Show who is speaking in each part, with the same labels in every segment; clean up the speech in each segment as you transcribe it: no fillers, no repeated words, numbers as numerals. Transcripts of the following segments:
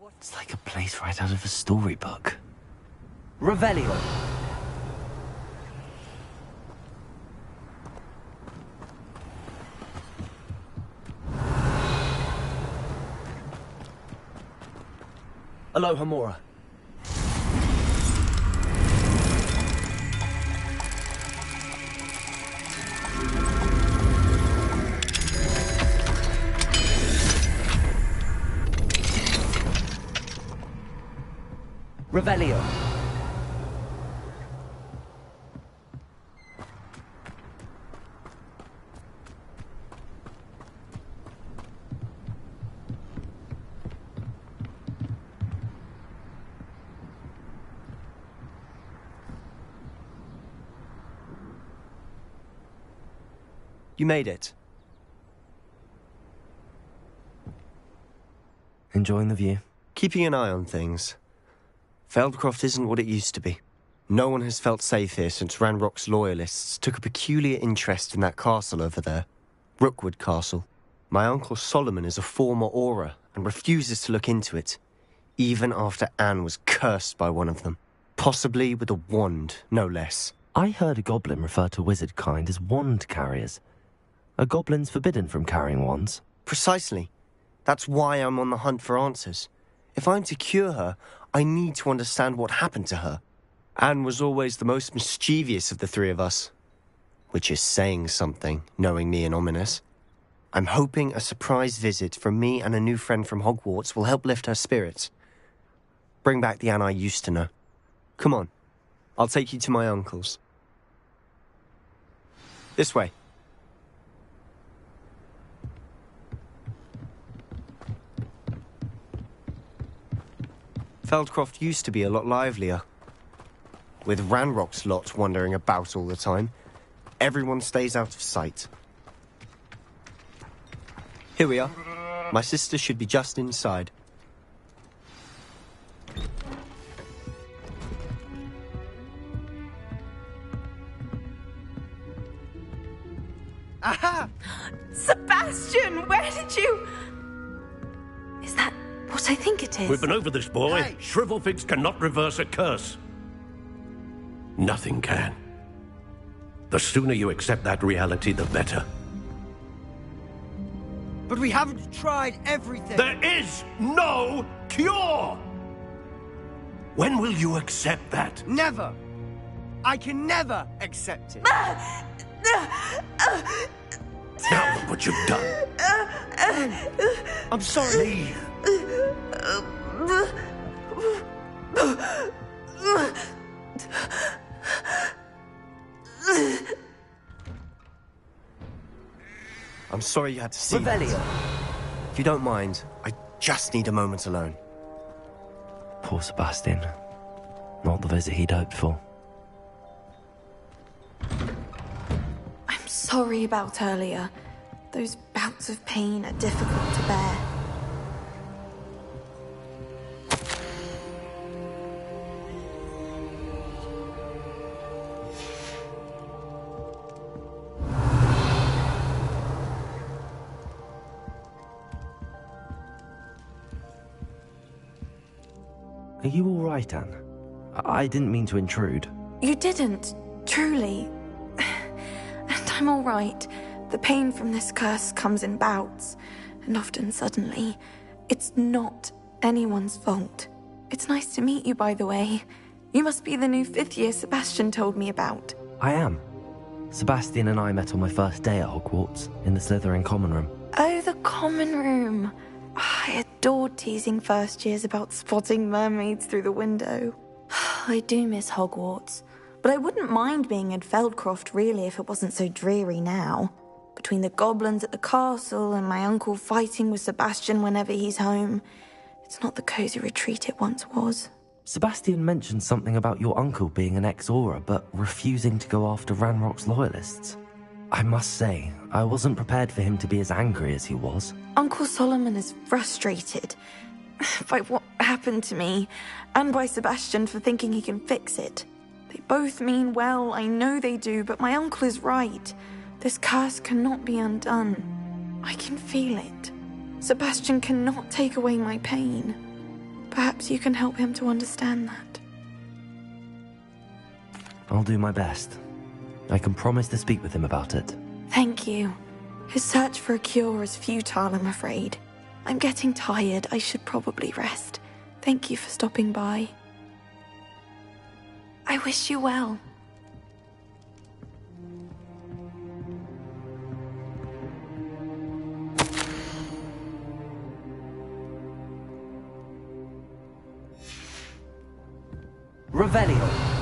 Speaker 1: It's like a place right out of a storybook.
Speaker 2: Revelio. Aloha Mora. Revelio. You made it.
Speaker 1: Enjoying the view?
Speaker 2: Keeping an eye on things. Feldcroft isn't what it used to be. No one has felt safe here since Ranrock's loyalists took a peculiar interest in that castle over there. Rookwood Castle. My uncle Solomon is a former Auror and refuses to look into it, even after Anne was cursed by one of them. Possibly with a wand, no less.
Speaker 1: I heard a goblin refer to wizard kind as wand carriers. Are goblins forbidden from carrying wands?
Speaker 2: Precisely. That's why I'm on the hunt for answers. If I'm to cure her, I need to understand what happened to her. Anne was always the most mischievous of the three of us. Which is saying something, knowing me and ominous. I'm hoping a surprise visit from me and a new friend from Hogwarts will help lift her spirits. Bring back the Anne I used to know. Come on, I'll take you to my uncle's. This way. Feldcroft used to be a lot livelier. With Ranrock's lot wandering about all the time, everyone stays out of sight. Here we are. My sister should be just inside.
Speaker 3: Aha! Sebastian, where did you... Is that what I think it is?
Speaker 4: We've been over this, boy.
Speaker 2: Hey.
Speaker 4: Shrivelfigs cannot reverse a curse. Nothing can. The sooner you accept that reality, the better.
Speaker 5: But we haven't tried everything.
Speaker 4: There is no cure! When will you accept that?
Speaker 5: Never. I can never accept it.
Speaker 4: Now look what you've done.
Speaker 5: I'm sorry.
Speaker 4: Leave.
Speaker 2: I'm sorry you had to see that.
Speaker 1: Revelio.
Speaker 2: If you don't mind, I just need a moment alone.
Speaker 1: Poor Sebastian. Not the visit he'd hoped for.
Speaker 3: I'm sorry about earlier. Those bouts of pain are difficult to bear.
Speaker 1: Are you all right, Anne? I didn't mean to intrude.
Speaker 3: You didn't, truly. And I'm all right. The pain from this curse comes in bouts, and often suddenly. It's not anyone's fault. It's nice to meet you, by the way. You must be the new 5th year Sebastian told me about.
Speaker 1: I am. Sebastian and I met on my first day at Hogwarts, in the Slytherin common room.
Speaker 3: Oh, the common room. I adored teasing first years about spotting mermaids through the window. I do miss Hogwarts, but I wouldn't mind being in Feldcroft really if it wasn't so dreary now. Between the goblins at the castle and my uncle fighting with Sebastian whenever he's home, it's not the cozy retreat it once was.
Speaker 1: Sebastian mentioned something about your uncle being an ex-Auror, but refusing to go after Ranrock's loyalists. I must say, I wasn't prepared for him to be as angry as he was.
Speaker 3: Uncle Solomon is frustrated by what happened to me, and by Sebastian for thinking he can fix it. They both mean well, I know they do, but my uncle is right. This curse cannot be undone. I can feel it. Sebastian cannot take away my pain. Perhaps you can help him to understand that.
Speaker 1: I'll do my best. I can promise to speak with him about it.
Speaker 3: Thank you. His search for a cure is futile, I'm afraid. I'm getting tired. I should probably rest. Thank you for stopping by. I wish you well.
Speaker 1: Revelio.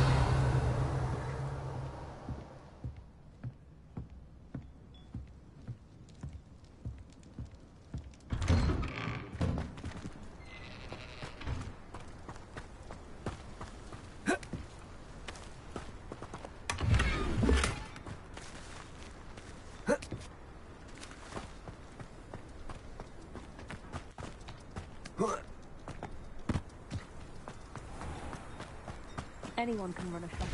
Speaker 6: Anyone can run a shop.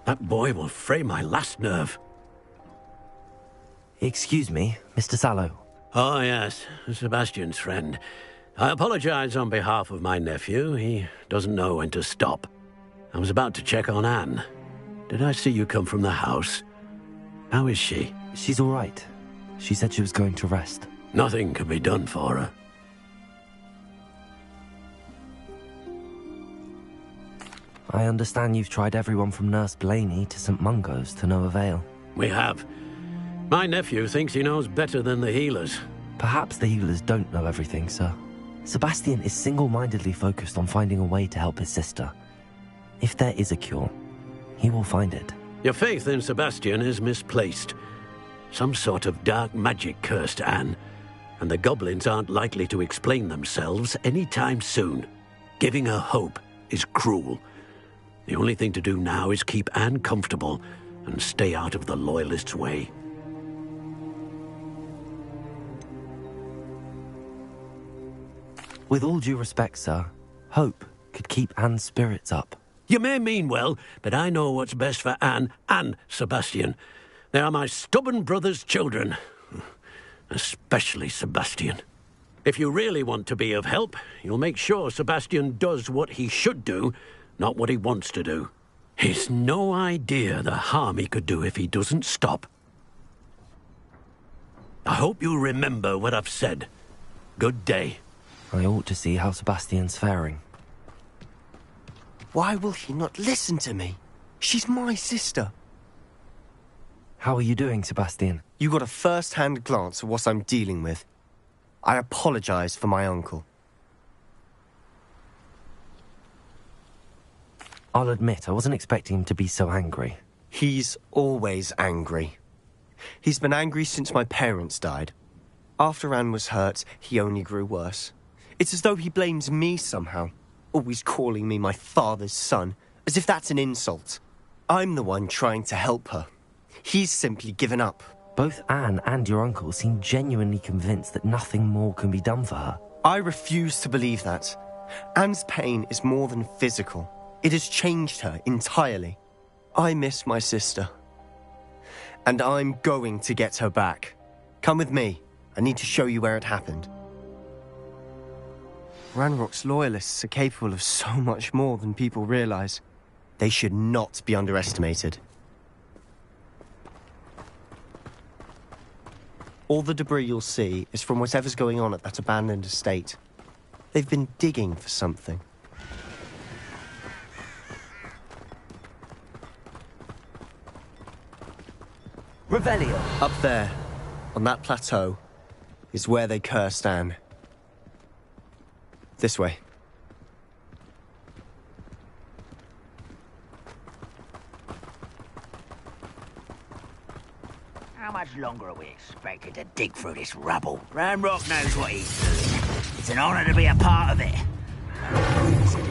Speaker 4: That boy will fray my last nerve.
Speaker 1: Excuse me, Mr. Sallow.
Speaker 4: Oh, yes, Sebastian's friend. I apologize on behalf of my nephew. He doesn't know when to stop. I was about to check on Anne. Did I see you come from the house? How is she?
Speaker 1: She's all right. She said she was going to rest.
Speaker 4: Nothing can be done for her.
Speaker 1: I understand you've tried everyone from Nurse Blaney to St. Mungo's to no avail.
Speaker 4: We have. My nephew thinks he knows better than the healers.
Speaker 1: Perhaps the healers don't know everything, sir. Sebastian is single-mindedly focused on finding a way to help his sister. If there is a cure, he will find it.
Speaker 4: Your faith in Sebastian is misplaced. Some sort of dark magic cursed Anne, and the goblins aren't likely to explain themselves anytime soon. Giving her hope is cruel. The only thing to do now is keep Anne comfortable and stay out of the Loyalists' way.
Speaker 1: With all due respect, sir, hope could keep Anne's spirits up.
Speaker 4: You may mean well, but I know what's best for Anne and Sebastian. They are my stubborn brother's children. Especially Sebastian. If you really want to be of help, you'll make sure Sebastian does what he should do, not what he wants to do. He's no idea the harm he could do if he doesn't stop. I hope you'll remember what I've said. Good day.
Speaker 1: I ought to see how Sebastian's faring.
Speaker 2: Why will he not listen to me? She's my sister.
Speaker 1: How are you doing, Sebastian?
Speaker 2: You got a first-hand glance at what I'm dealing with. I apologize for my uncle.
Speaker 1: I'll admit, I wasn't expecting him to be so angry.
Speaker 2: He's always angry. He's been angry since my parents died. After Anne was hurt, he only grew worse. It's as though he blames me somehow, always calling me my father's son, as if that's an insult. I'm the one trying to help her. He's simply given up.
Speaker 1: Both Anne and your uncle seem genuinely convinced that nothing more can be done for her.
Speaker 2: I refuse to believe that. Anne's pain is more than physical. It has changed her entirely. I miss my sister. And I'm going to get her back. Come with me. I need to show you where it happened. Ranrock's loyalists are capable of so much more than people realize. They should not be underestimated. All the debris you'll see is from whatever's going on at that abandoned estate. They've been digging for something.
Speaker 5: Revelio.
Speaker 2: Up there, on that plateau, is where they cursed Anne. This way.
Speaker 6: How much longer are we expected to dig through this rubble? Ranrock knows what he's doing. It's an honor to be a part of it.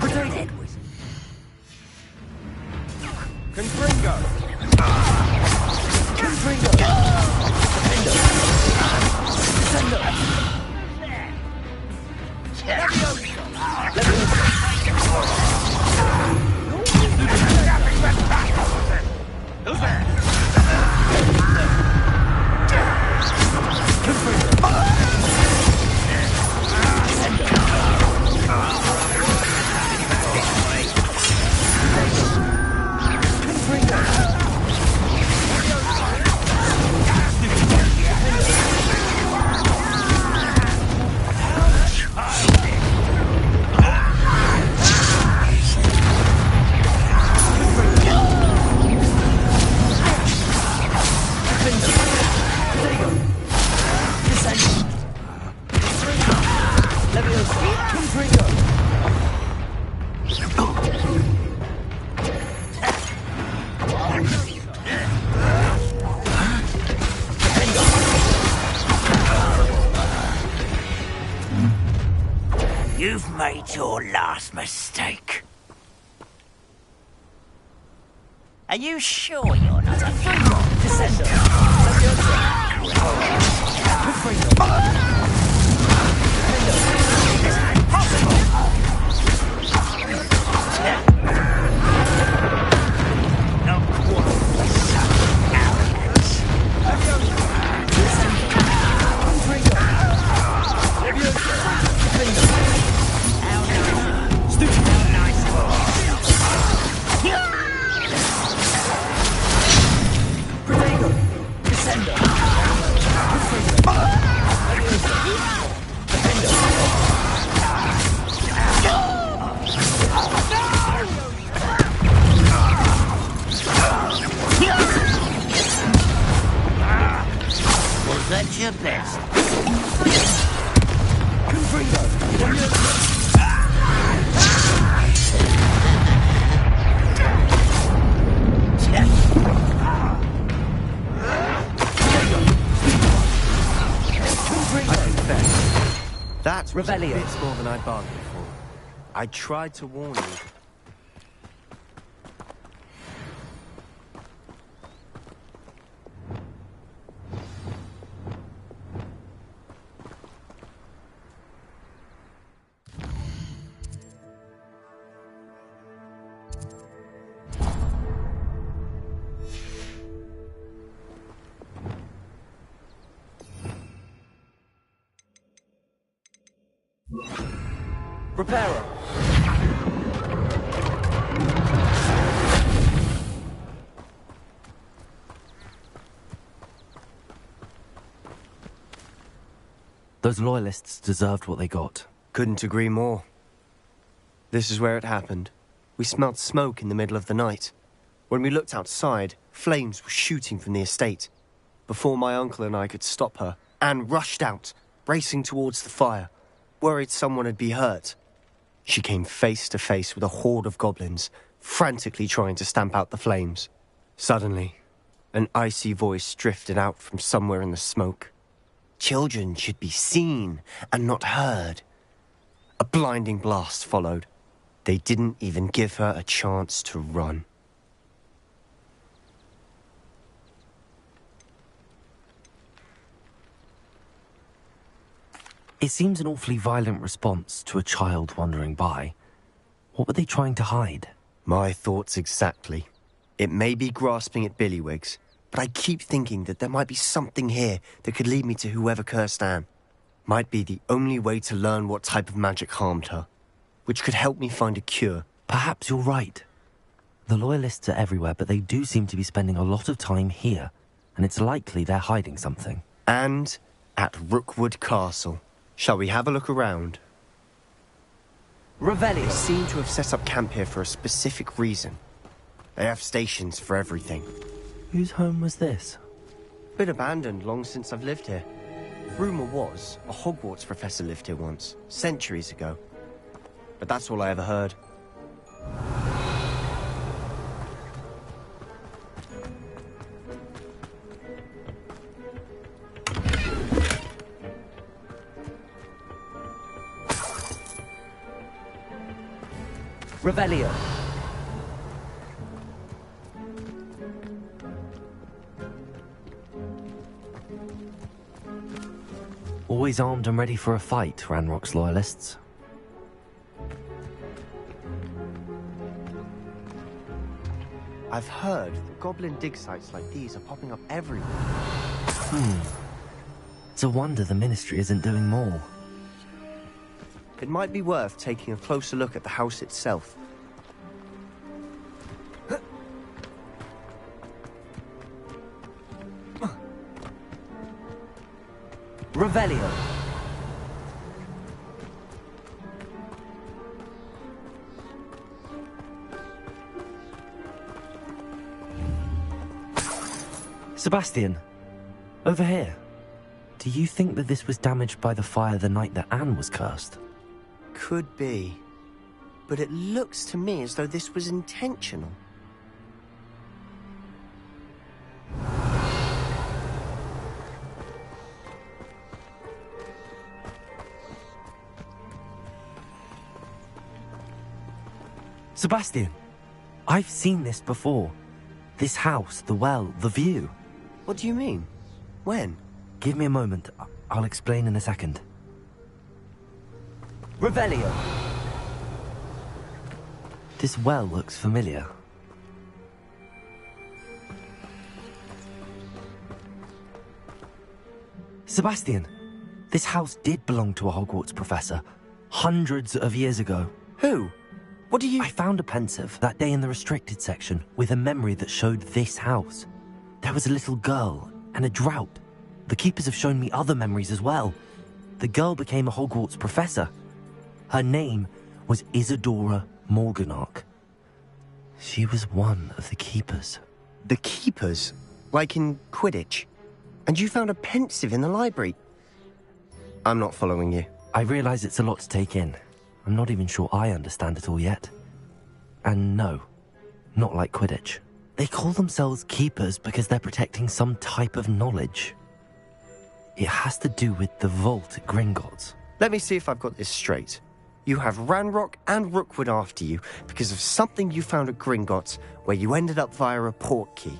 Speaker 6: Protect was...
Speaker 5: Confringo. Confringo. Defendo.
Speaker 6: Who's there? You've made your last mistake. Are you sure you're not a That's your best.
Speaker 2: That was a bit more than I bargained for. I tried to warn you.
Speaker 5: Reparo.
Speaker 1: Those loyalists deserved what they got.
Speaker 2: Couldn't agree more. This is where it happened. We smelled smoke in the middle of the night. When we looked outside, flames were shooting from the estate. Before my uncle and I could stop her, Anne rushed out, racing towards the fire, worried someone had been hurt. She came face to face with a horde of goblins, frantically trying to stamp out the flames. Suddenly, an icy voice drifted out from somewhere in the smoke. Children should be seen and not heard. A blinding blast followed. They didn't even give her a chance to run.
Speaker 1: It seems an awfully violent response to a child wandering by. What were they trying to hide?
Speaker 2: My thoughts exactly. It may be grasping at Billywigs, but I keep thinking that there might be something here that could lead me to whoever cursed Anne. Might be the only way to learn what type of magic harmed her, which could help me find a cure.
Speaker 1: Perhaps you're right. The Loyalists are everywhere, but they do seem to be spending a lot of time here, and it's likely they're hiding something.
Speaker 2: And at Rookwood Castle. Shall we have a look around?
Speaker 1: Revelio!
Speaker 2: They seem to have set up camp here for a specific reason. They have stations for everything.
Speaker 1: Whose home was this?
Speaker 2: Been abandoned long since I've lived here. Rumour was a Hogwarts professor lived here once, centuries ago. But that's all I ever heard.
Speaker 1: Revelio! Always armed and ready for a fight, Ranrock's Loyalists.
Speaker 2: I've heard that goblin dig sites like these are popping up everywhere.
Speaker 1: It's a wonder the Ministry isn't doing more.
Speaker 2: It might be worth taking a closer look at the house itself.
Speaker 1: Revelio! Sebastian, over here. Do you think that this was damaged by the fire the night that Anne was cursed?
Speaker 2: Could be. But it looks to me as though this was intentional.
Speaker 1: Sebastian, I've seen this before. This house, the well, the view.
Speaker 2: What do you mean? When?
Speaker 1: Give me a moment. I'll explain in a second. Revelio! This well looks familiar. Sebastian, this house did belong to a Hogwarts professor, hundreds of years ago.
Speaker 2: Who? What do you...
Speaker 1: I found a pensive that day in the restricted section with a memory that showed this house. There was a little girl and a drought. The keepers have shown me other memories as well. The girl became a Hogwarts professor. Her name was Isadora Morganach. She was one of the keepers.
Speaker 2: The keepers? Like in Quidditch? And you found a pensive in the library? I'm not following you.
Speaker 1: I realize it's a lot to take in. I'm not even sure I understand it all yet. And no, not like Quidditch. They call themselves keepers because they're protecting some type of knowledge. It has to do with the vault at Gringotts.
Speaker 2: Let me see if I've got this straight. You have Ranrock and Rookwood after you because of something you found at Gringotts where you ended up via a portkey.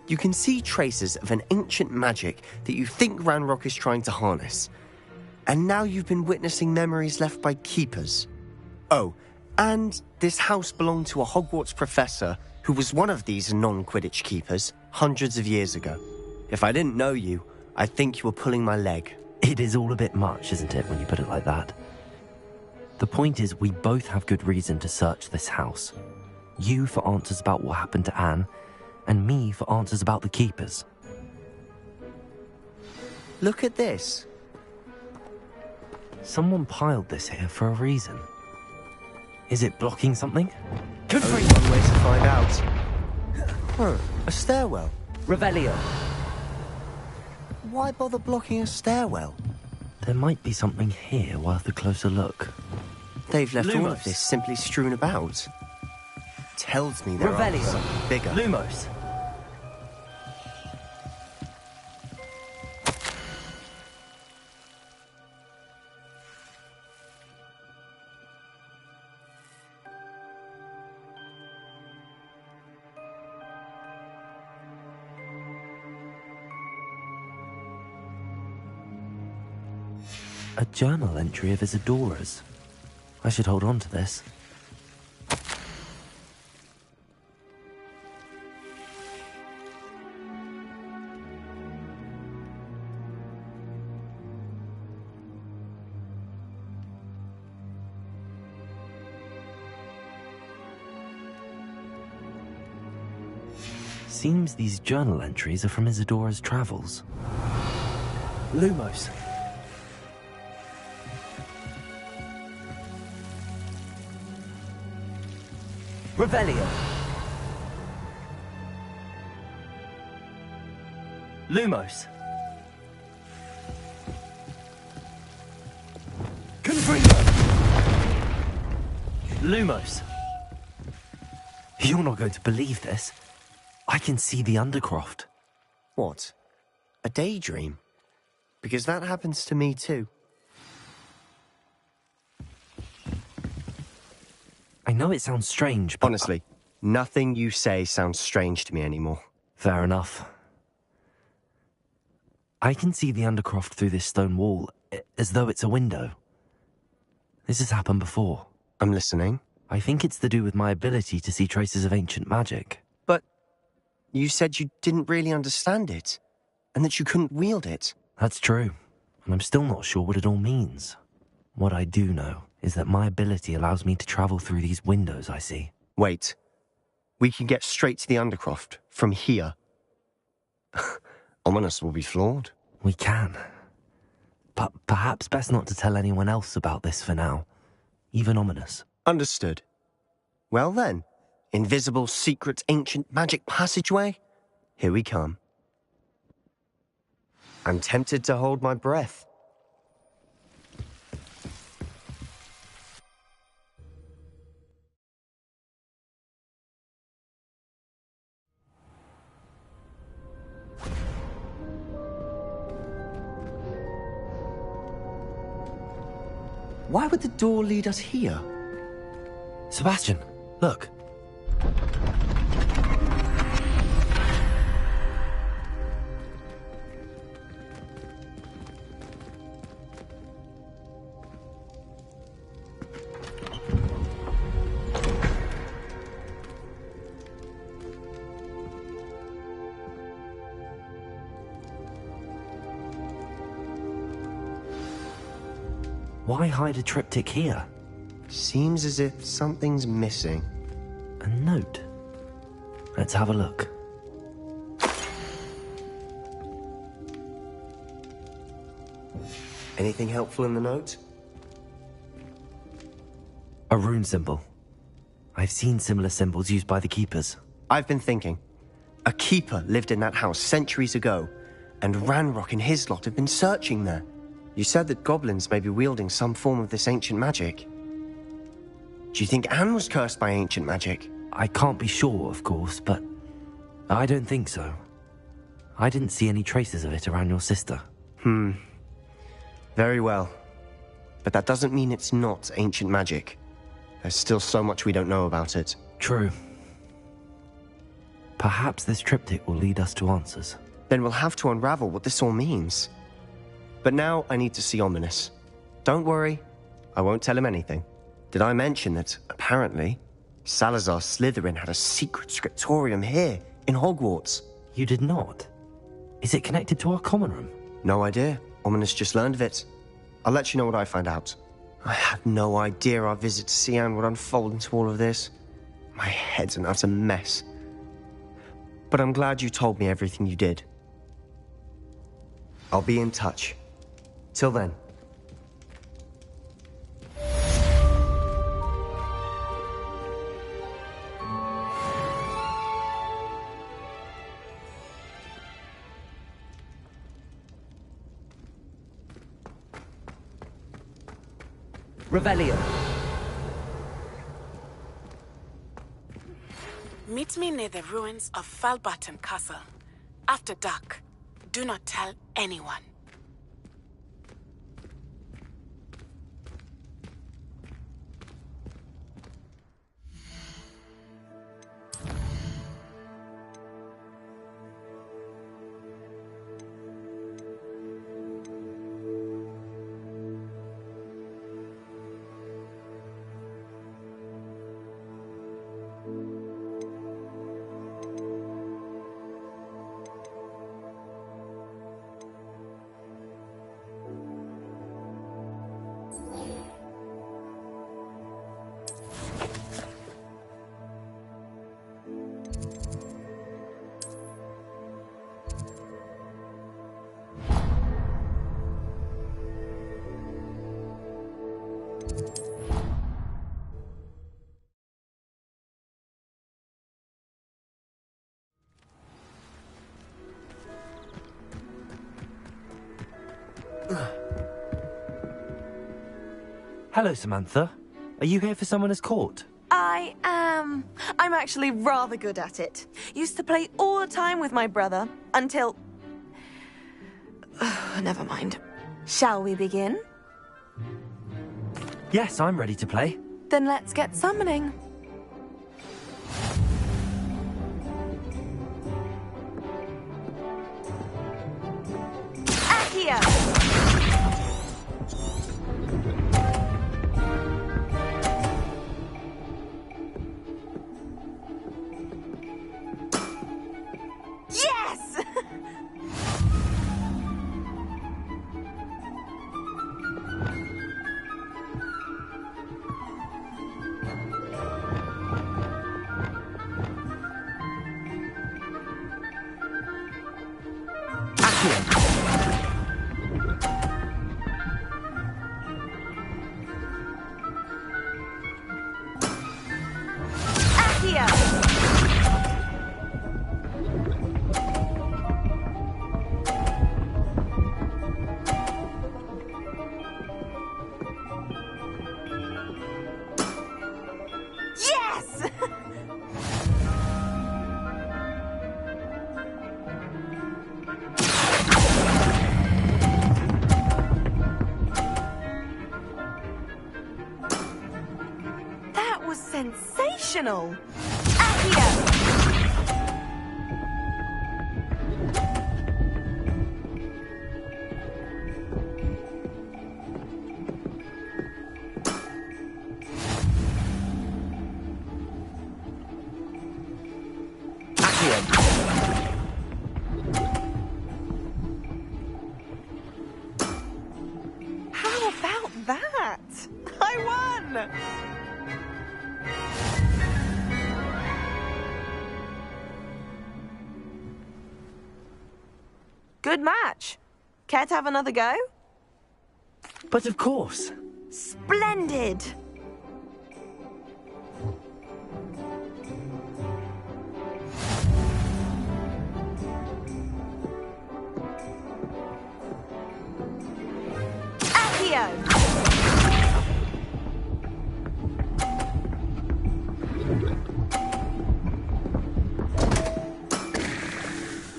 Speaker 2: You can see traces of an ancient magic that you think Ranrock is trying to harness. And now you've been witnessing memories left by keepers. Oh, and this house belonged to a Hogwarts professor who was one of these non-Quidditch keepers hundreds of years ago. If I didn't know you, I'd think you were pulling my leg.
Speaker 1: It is all a bit much, isn't it, when you put it like that? The point is, we both have good reason to search this house. You for answers about what happened to Anne, and me for answers about the keepers.
Speaker 2: Look at this.
Speaker 1: Someone piled this here for a reason. Is it blocking something?
Speaker 2: Only one way to find out. Huh, a stairwell.
Speaker 1: Revelio.
Speaker 2: Why bother blocking a stairwell?
Speaker 1: There might be something here worth a closer look.
Speaker 2: They've left all of
Speaker 1: Lumos.
Speaker 2: this simply strewn about. Tells me there are something bigger.
Speaker 1: Lumos. A journal entry of Isadora's. I should hold on to this. Seems these journal entries are from Isadora's travels.
Speaker 2: Lumos. Revelio. Lumos. Confringo. Lumos.
Speaker 1: You're not going to believe this. I can see the Undercroft.
Speaker 2: What? A daydream? Because that happens to me too.
Speaker 1: I know it sounds strange, but...
Speaker 2: Honestly, nothing you say sounds strange to me anymore.
Speaker 1: Fair enough. I can see the Undercroft through this stone wall, as though it's a window. This has happened before.
Speaker 2: I'm listening.
Speaker 1: I think it's to do with my ability to see traces of ancient magic.
Speaker 2: But you said you didn't really understand it, and that you couldn't wield it.
Speaker 1: That's true, and I'm still not sure what it all means. What I do know is that my ability allows me to travel through these windows I see.
Speaker 2: Wait. We can get straight to the Undercroft from here. Ominous will be flawed.
Speaker 1: We can. But perhaps best not to tell anyone else about this for now. Even Ominous.
Speaker 2: Understood. Well then, invisible, secret, ancient magic passageway? Here we come. I'm tempted to hold my breath. Why would the door lead us here?
Speaker 1: Sebastian, look. Why hide a triptych here?
Speaker 2: Seems as if something's missing.
Speaker 1: A note. Let's have a look.
Speaker 2: Anything helpful in the note?
Speaker 1: A rune symbol. I've seen similar symbols used by the keepers.
Speaker 2: I've been thinking. A keeper lived in that house centuries ago, and Ranrock and his lot have been searching there. You said that goblins may be wielding some form of this ancient magic. Do you think Anne was cursed by ancient magic?
Speaker 1: I can't be sure, of course, but I don't think so. I didn't see any traces of it around your sister.
Speaker 2: Very well. But that doesn't mean it's not ancient magic. There's still so much we don't know about it.
Speaker 1: True. Perhaps this triptych will lead us to answers.
Speaker 2: Then we'll have to unravel what this all means. But now I need to see Ominous. Don't worry, I won't tell him anything. Did I mention that, apparently, Salazar Slytherin had a secret scriptorium here, in Hogwarts?
Speaker 1: You did not? Is it connected to our common room?
Speaker 2: No idea. Ominous just learned of it. I'll let you know what I find out. I had no idea our visit to Cian would unfold into all of this. My head's an utter mess. But I'm glad you told me everything you did. I'll be in touch. Till then.
Speaker 5: Revelio.
Speaker 7: Meet me near the ruins of Falbaton Castle. After dark. Do not tell anyone.
Speaker 1: Hello, Samantha. Are you here for Summoner's Court?
Speaker 3: I am. I'm actually rather good at it. Used to play all the time with my brother until... Never mind. Shall we begin?
Speaker 1: Yes, I'm ready to play.
Speaker 3: Then let's get summoning. Accio! Yes! Accio! Yes! That was sensational! Accio! How about that? I won! Good match. Care to have another go?
Speaker 1: But of course.
Speaker 3: Splendid! Accio!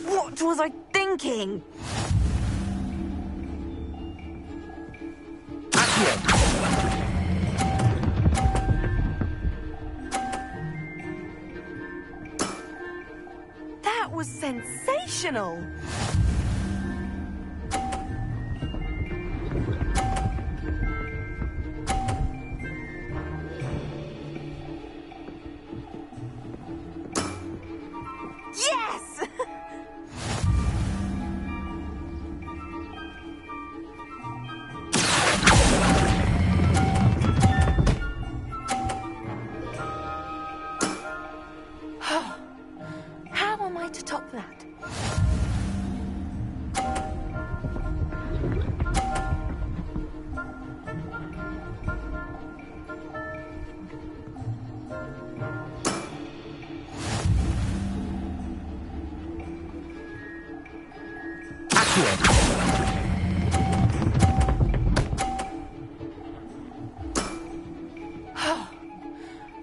Speaker 3: What was I thinking? That was sensational! Yes! How am I to top that?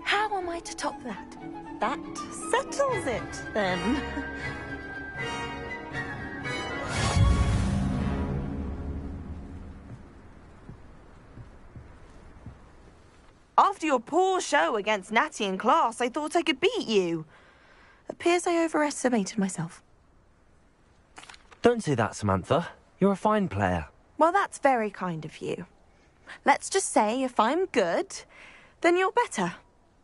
Speaker 3: How am I to top that? That settles it, then. After your poor show against Natty in class, I thought I could beat you. Appears I overestimated myself.
Speaker 1: Don't say that, Samantha. You're a fine player.
Speaker 3: Well, that's very kind of you. Let's just say if I'm good, then you're better.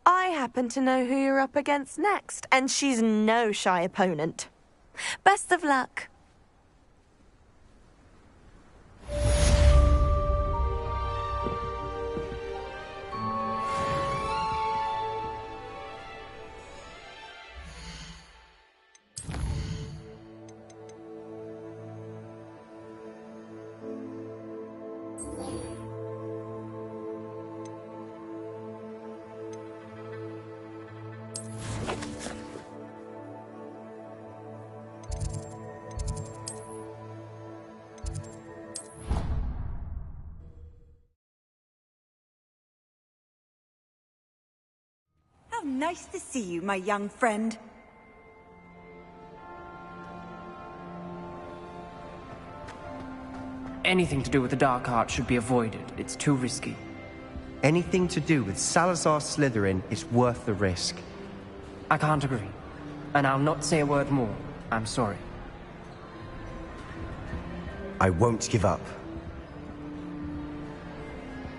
Speaker 3: I happen to know who you're up against next, and she's no shy opponent. Best of luck.
Speaker 8: nice to see you, my young friend.
Speaker 9: Anything to do with the dark art should be avoided. It's too risky.
Speaker 2: Anything to do with Salazar Slytherin is worth the risk.
Speaker 9: I can't agree. And I'll not say a word more. I'm sorry.
Speaker 2: I won't give up.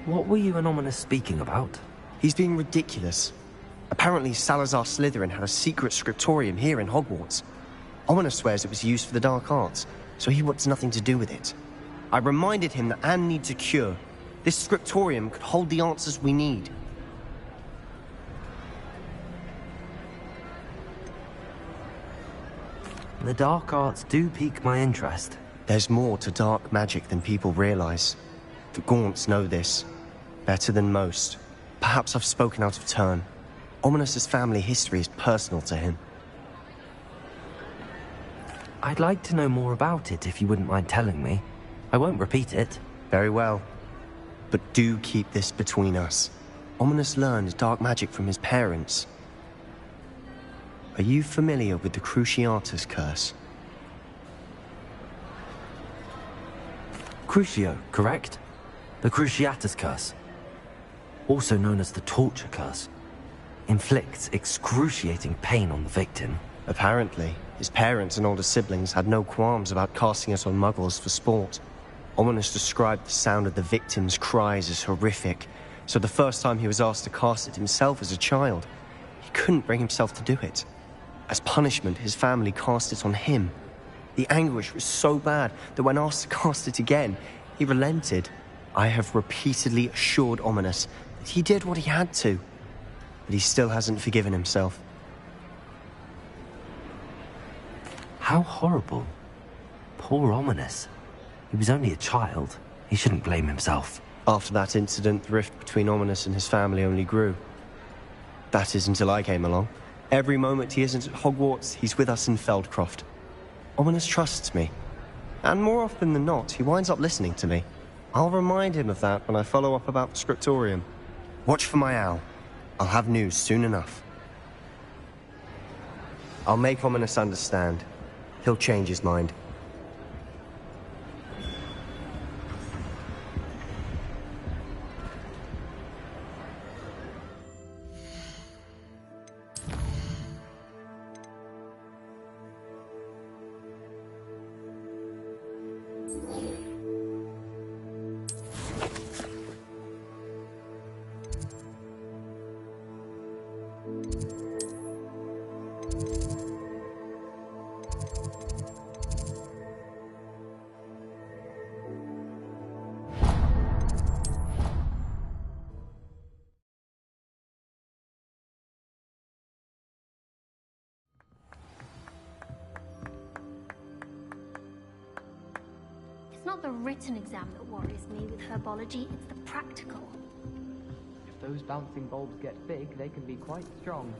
Speaker 1: What were you and Ominous speaking about?
Speaker 2: He's being ridiculous. Apparently Salazar Slytherin had a secret scriptorium here in Hogwarts. Ominous swears it was used for the dark arts, so he wants nothing to do with it. I reminded him that Anne needs a cure. This scriptorium could hold the answers we need.
Speaker 1: The dark arts do pique my interest.
Speaker 2: There's more to dark magic than people realize. The Gaunts know this. Better than most. Perhaps I've spoken out of turn. Ominous's family history is personal to him.
Speaker 1: I'd like to know more about it if you wouldn't mind telling me. I won't repeat it.
Speaker 2: Very well. But do keep this between us. Ominous learned dark magic from his parents. Are you familiar with the Cruciatus curse?
Speaker 1: Crucio, correct? The Cruciatus curse. Also known as the torture curse. Inflicts excruciating pain on the victim.
Speaker 2: Apparently, his parents and older siblings had no qualms about casting it on muggles for sport. Ominous described the sound of the victim's cries as horrific, so the first time he was asked to cast it himself as a child, he couldn't bring himself to do it. As punishment, his family cast it on him. The anguish was so bad that when asked to cast it again, he relented. I have repeatedly assured Ominous that he did what he had to, but he still hasn't forgiven himself.
Speaker 1: How horrible. Poor Ominous. He was only a child. He shouldn't blame himself.
Speaker 2: After that incident, the rift between Ominous and his family only grew. That is until I came along. Every moment he isn't at Hogwarts, he's with us in Feldcroft. Ominous trusts me. And more often than not, he winds up listening to me. I'll remind him of that when I follow up about the scriptorium. Watch for my owl. I'll have news soon enough. I'll make Ominous understand. He'll change his mind.
Speaker 10: It's not the written exam that worries me with herbology, it's the practical.
Speaker 11: If those bouncing bulbs get big, they can be quite strong.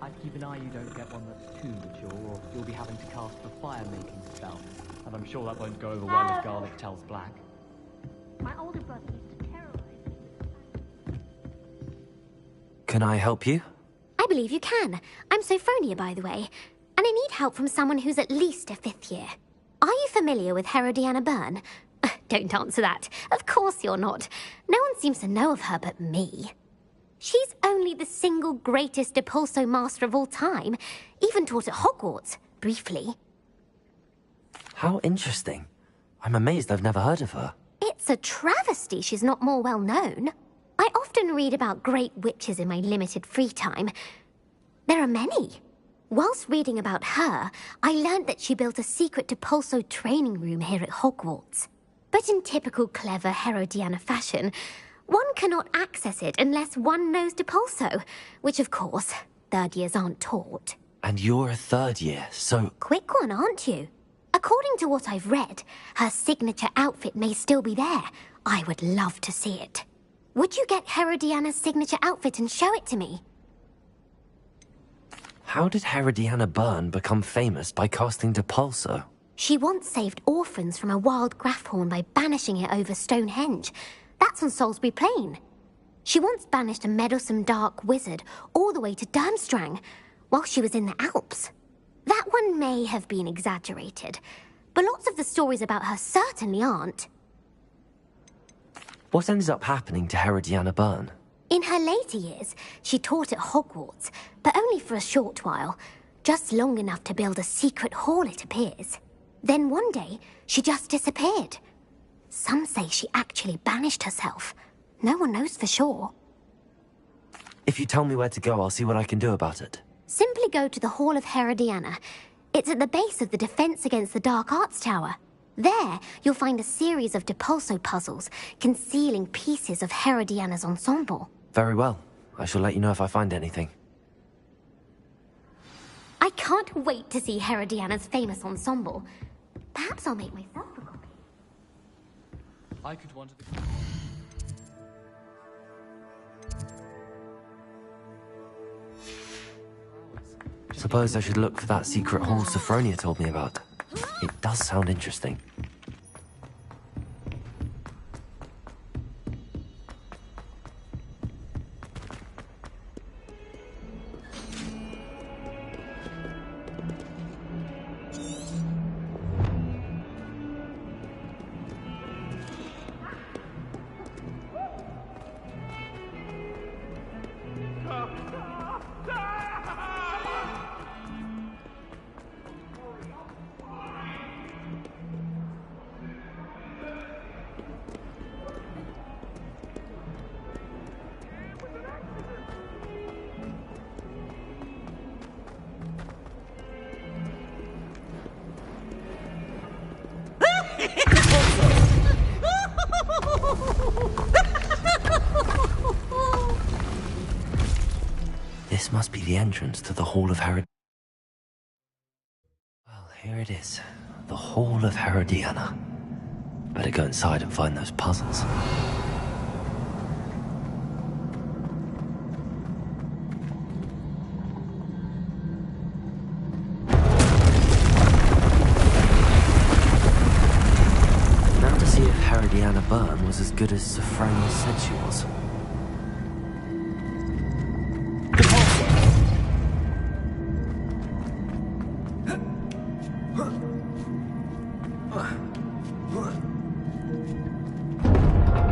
Speaker 11: I'd keep an eye you don't get one that's too mature, or you'll be having to cast a fire-making spell. And I'm sure that won't go over well if Garlic tells Black.
Speaker 10: My older brother used to terrorize me.
Speaker 1: Can I help you?
Speaker 12: I believe you can. I'm Sophronia, by the way. And I need help from someone who's at least a 5th year. Are you familiar with Herodiana Byrne? Don't answer that. Of course you're not. No one seems to know of her but me. She's only the single greatest Depulso master of all time. Even taught at Hogwarts, briefly.
Speaker 1: How interesting. I'm amazed I've never heard of her.
Speaker 12: It's a travesty she's not more well known. I often read about great witches in my limited free time. There are many. Whilst reading about her, I learned that she built a secret Depulso training room here at Hogwarts. But in typical clever Herodiana fashion, one cannot access it unless one knows Depulso, which of course, 3rd years aren't taught.
Speaker 1: And you're a 3rd year, so...
Speaker 12: Quick one, aren't you? According to what I've read, her signature outfit may still be there. I would love to see it. Would you get Herodiana's signature outfit and show it to me?
Speaker 1: How did Herodiana Byrne become famous by casting Depulso?
Speaker 12: She once saved orphans from a wild Graffhorn by banishing it over Stonehenge. That's on Salisbury Plain. She once banished a meddlesome dark wizard all the way to Durmstrang while she was in the Alps. That one may have been exaggerated, but lots of the stories about her certainly aren't.
Speaker 1: What ended up happening to Herodiana Byrne?
Speaker 12: In her later years, she taught at Hogwarts, but only for a short while, just long enough to build a secret hall, it appears. Then one day, she just disappeared. Some say she actually banished herself. No one knows for sure.
Speaker 1: If you tell me where to go, I'll see what I can do about it.
Speaker 12: Simply go to the Hall of Herodiana. It's at the base of the Defense Against the Dark Arts Tower. There, you'll find a series of Depulso puzzles concealing pieces of Herodiana's ensemble.
Speaker 1: Very well. I shall let you know if I find anything.
Speaker 12: I can't wait to see Herodiana's famous ensemble. Perhaps I'll make myself a copy.
Speaker 11: I could want to...
Speaker 1: Suppose I should look for that secret hall Sophronia told me about. It does sound interesting. This must be the entrance to the Hall of Herod... Well, here it is. The Hall of Herodiana. Better go inside and find those puzzles. Now to see if Herodiana Byrne was as good as Sophronia said she was.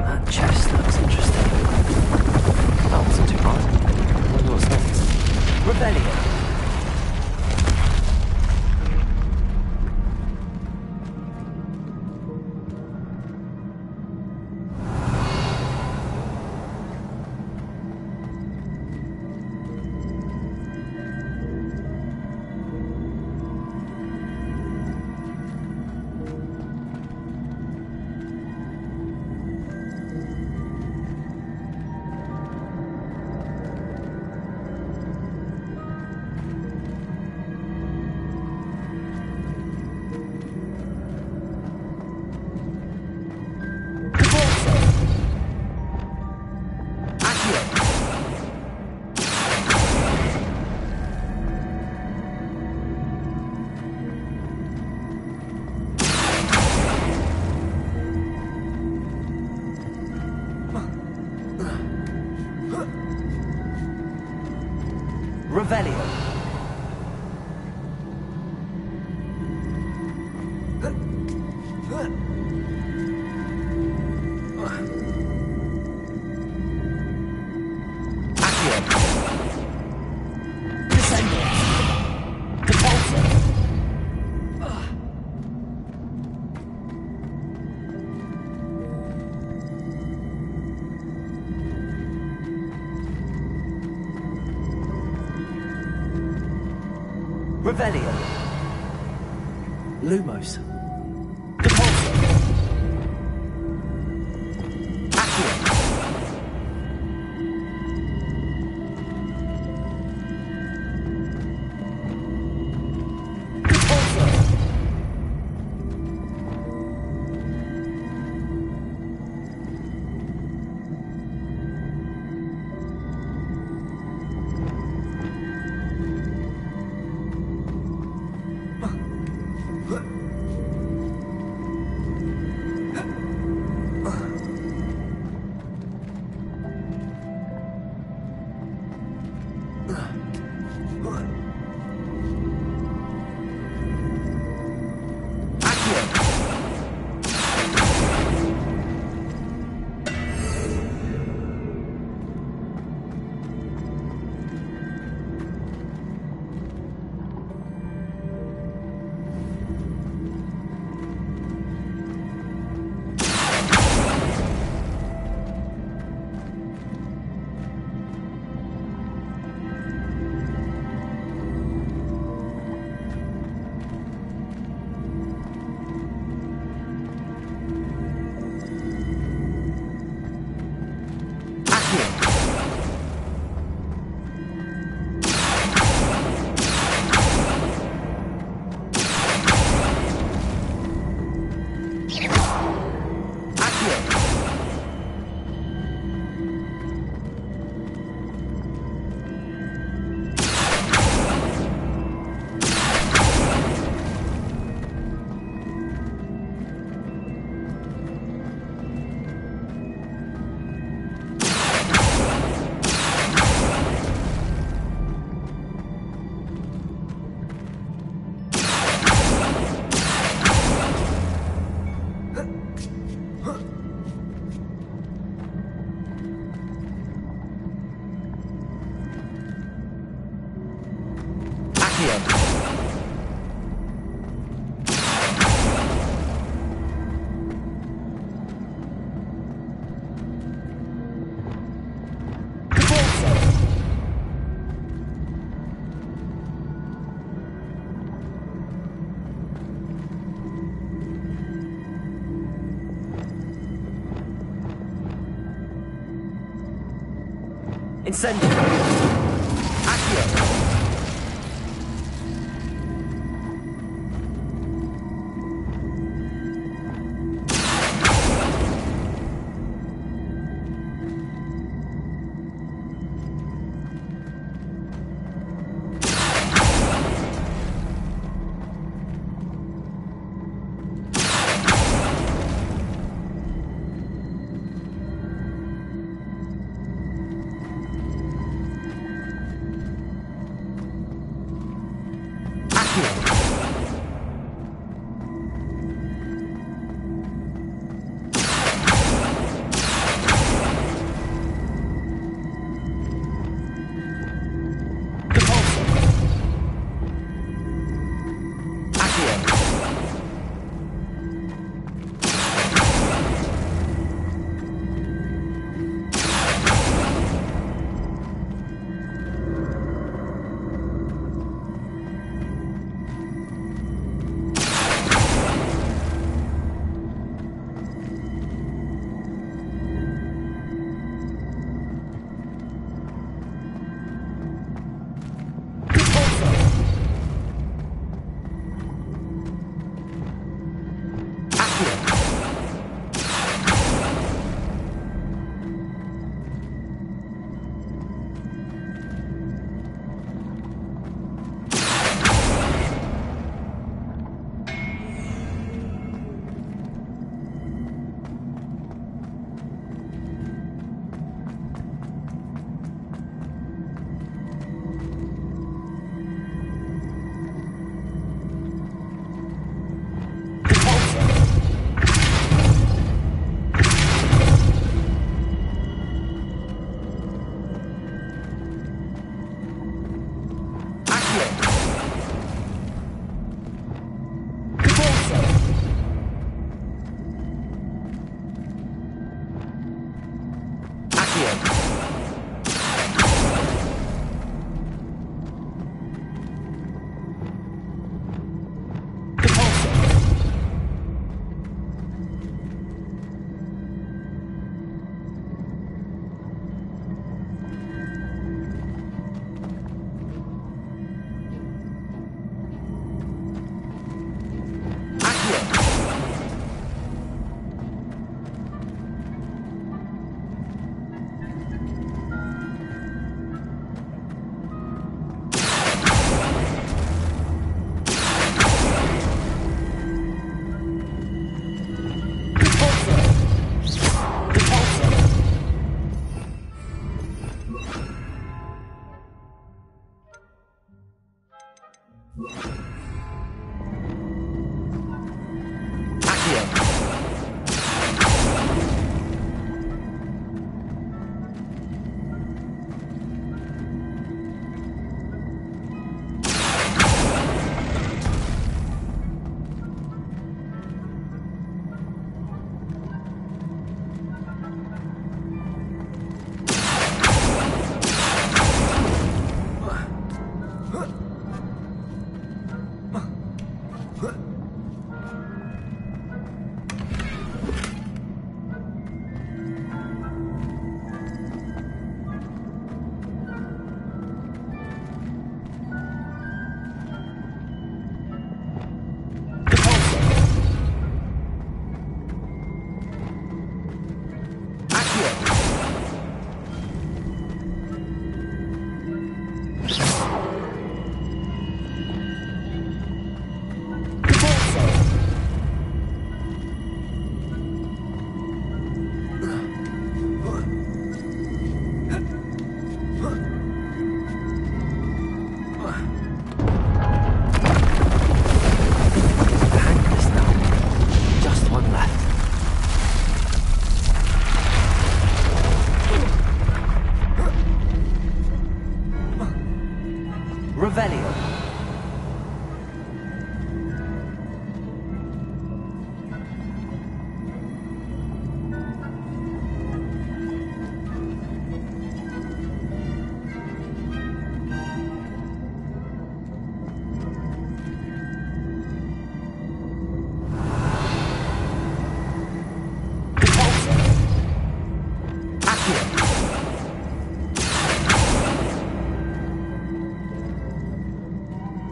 Speaker 1: That chest looks interesting. That wasn't too hard. Wonder what's next. Rebellion! Revelio. Revelio. Lumos. Depulso. Accio. Depulso.
Speaker 9: Incendio! Accio!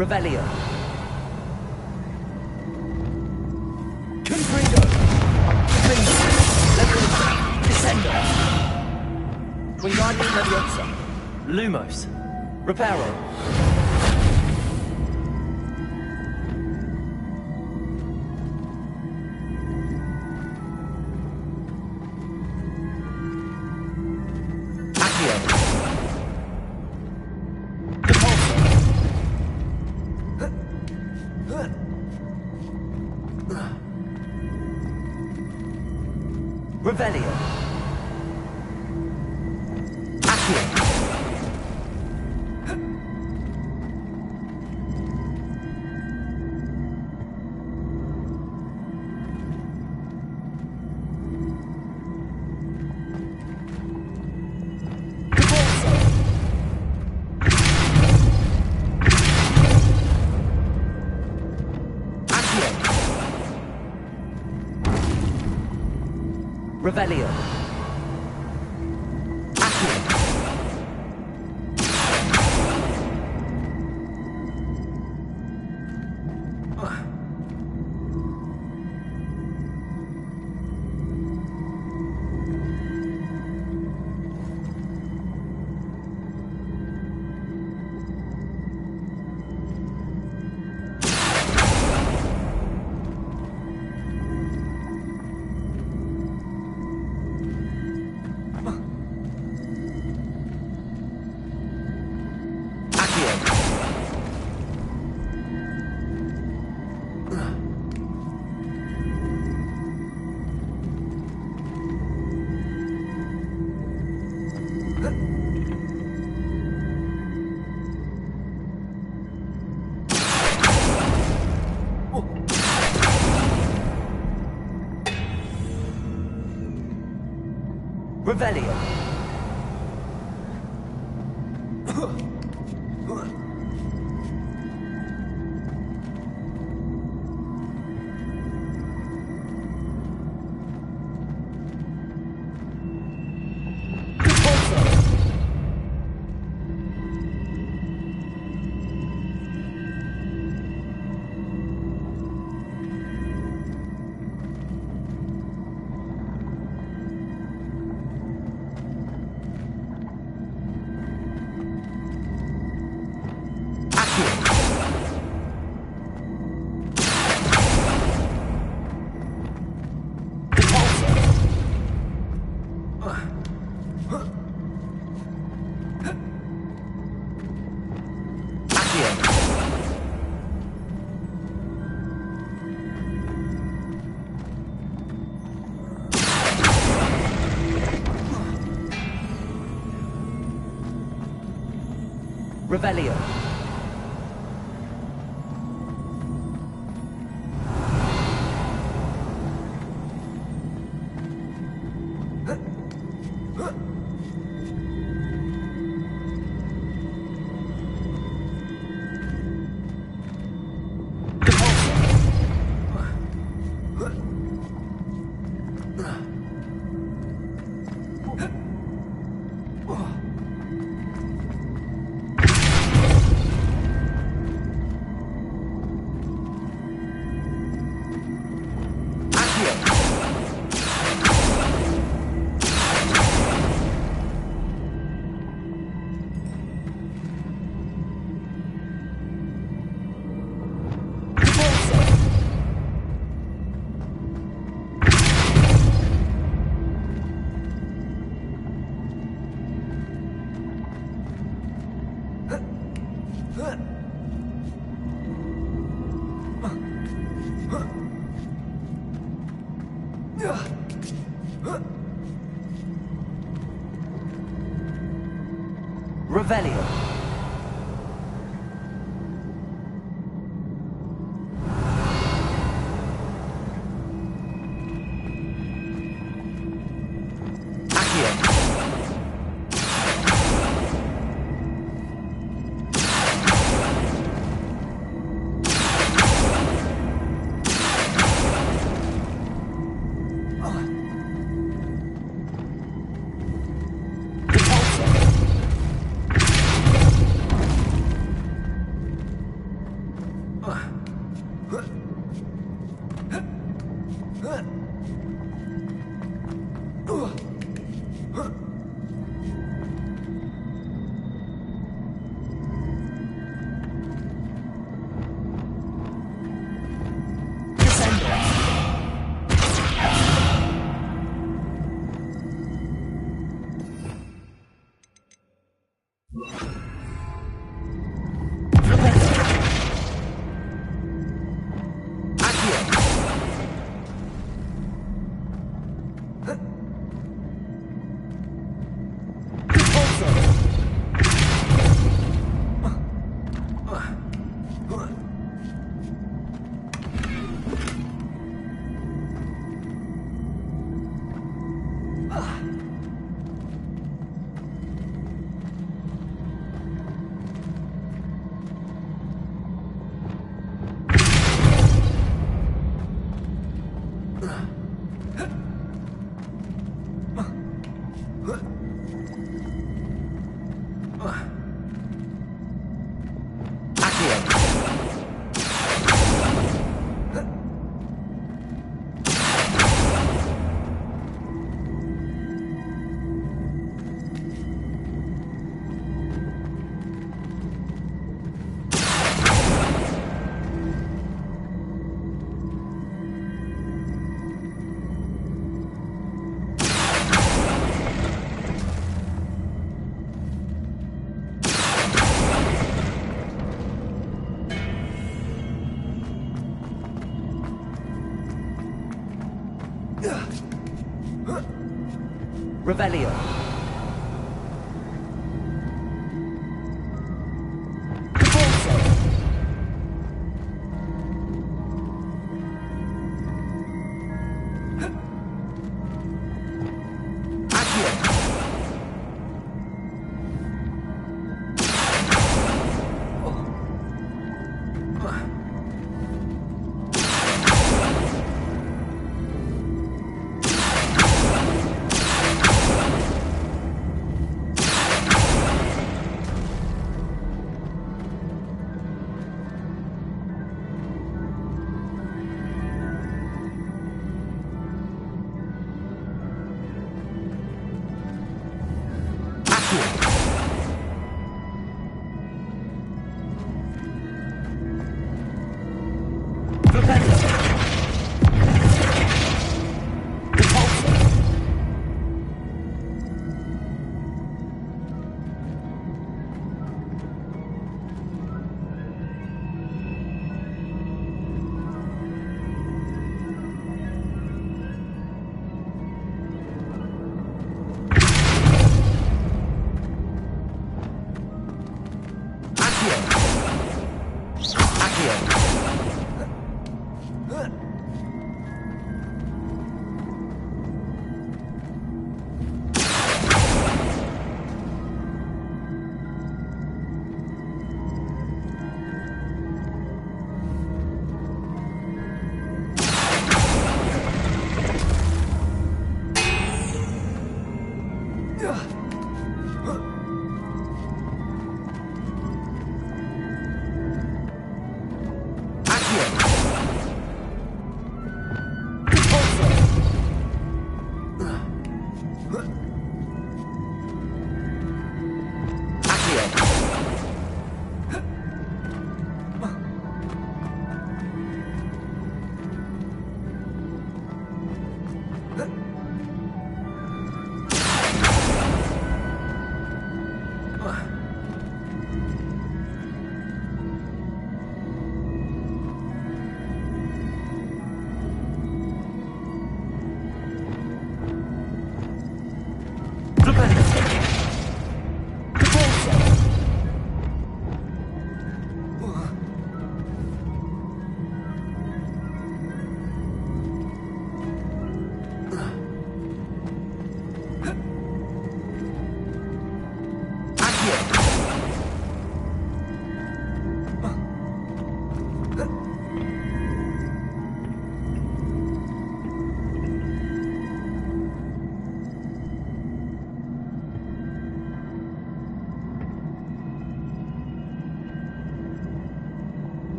Speaker 9: Revelio.
Speaker 5: Confrido! Descendo! Wingardium Leviosa!
Speaker 9: Lumos. Reparo. Revelio. Accio. Revelio. Revelio. Revelio. Revelio. Revelio.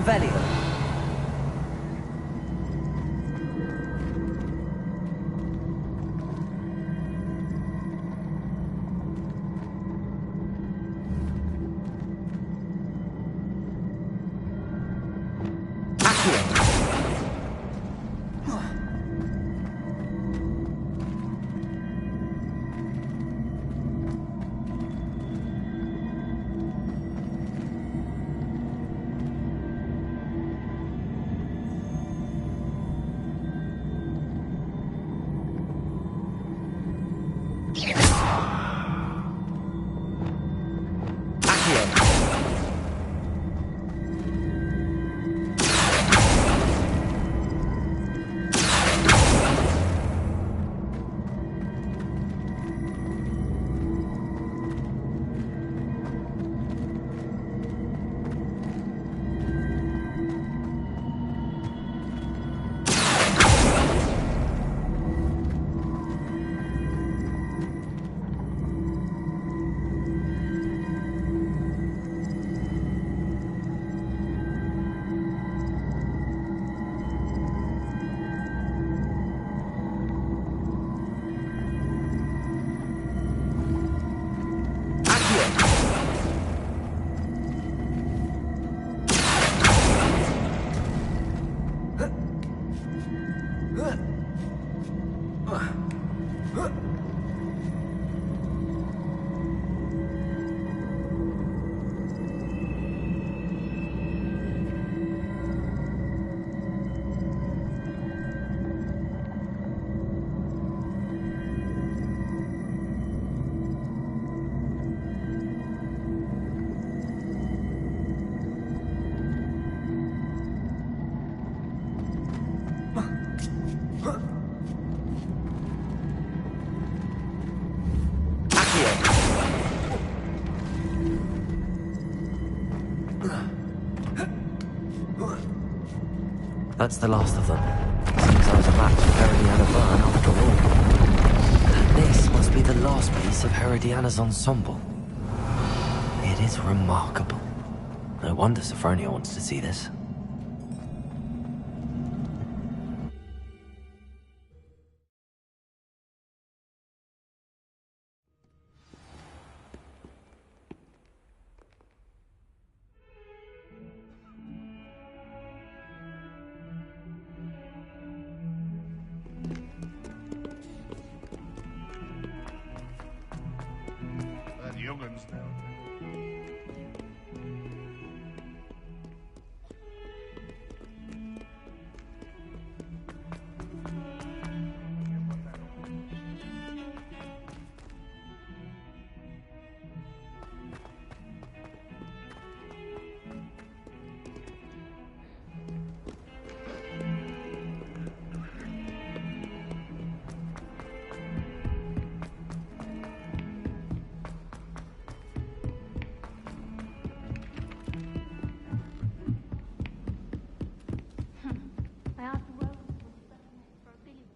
Speaker 1: Revelio. That's the last of them. Seems I was a match for Herodiana Byrne after all. And this must be the last piece of Herodiana's ensemble. It is remarkable. No wonder Sophronia wants to see this.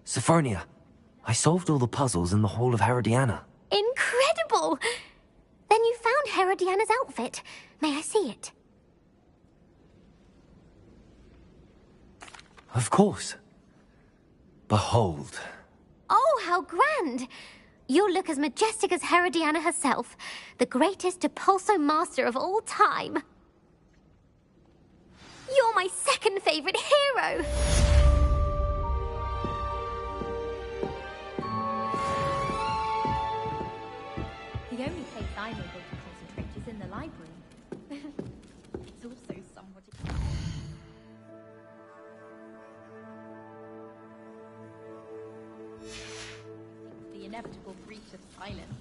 Speaker 1: Sophronia, I solved all the puzzles in the Hall of Herodiana.
Speaker 12: Incredible! Then you found Herodiana's outfit. May I see it?
Speaker 1: Of course. Behold.
Speaker 12: Oh, how grand! You'll look as majestic as Herodiana herself, the greatest Depulso master of all time. You're my second favorite hero!
Speaker 13: The only place I'm able to concentrate is in the library. It's also somewhat... The inevitable breach of silence.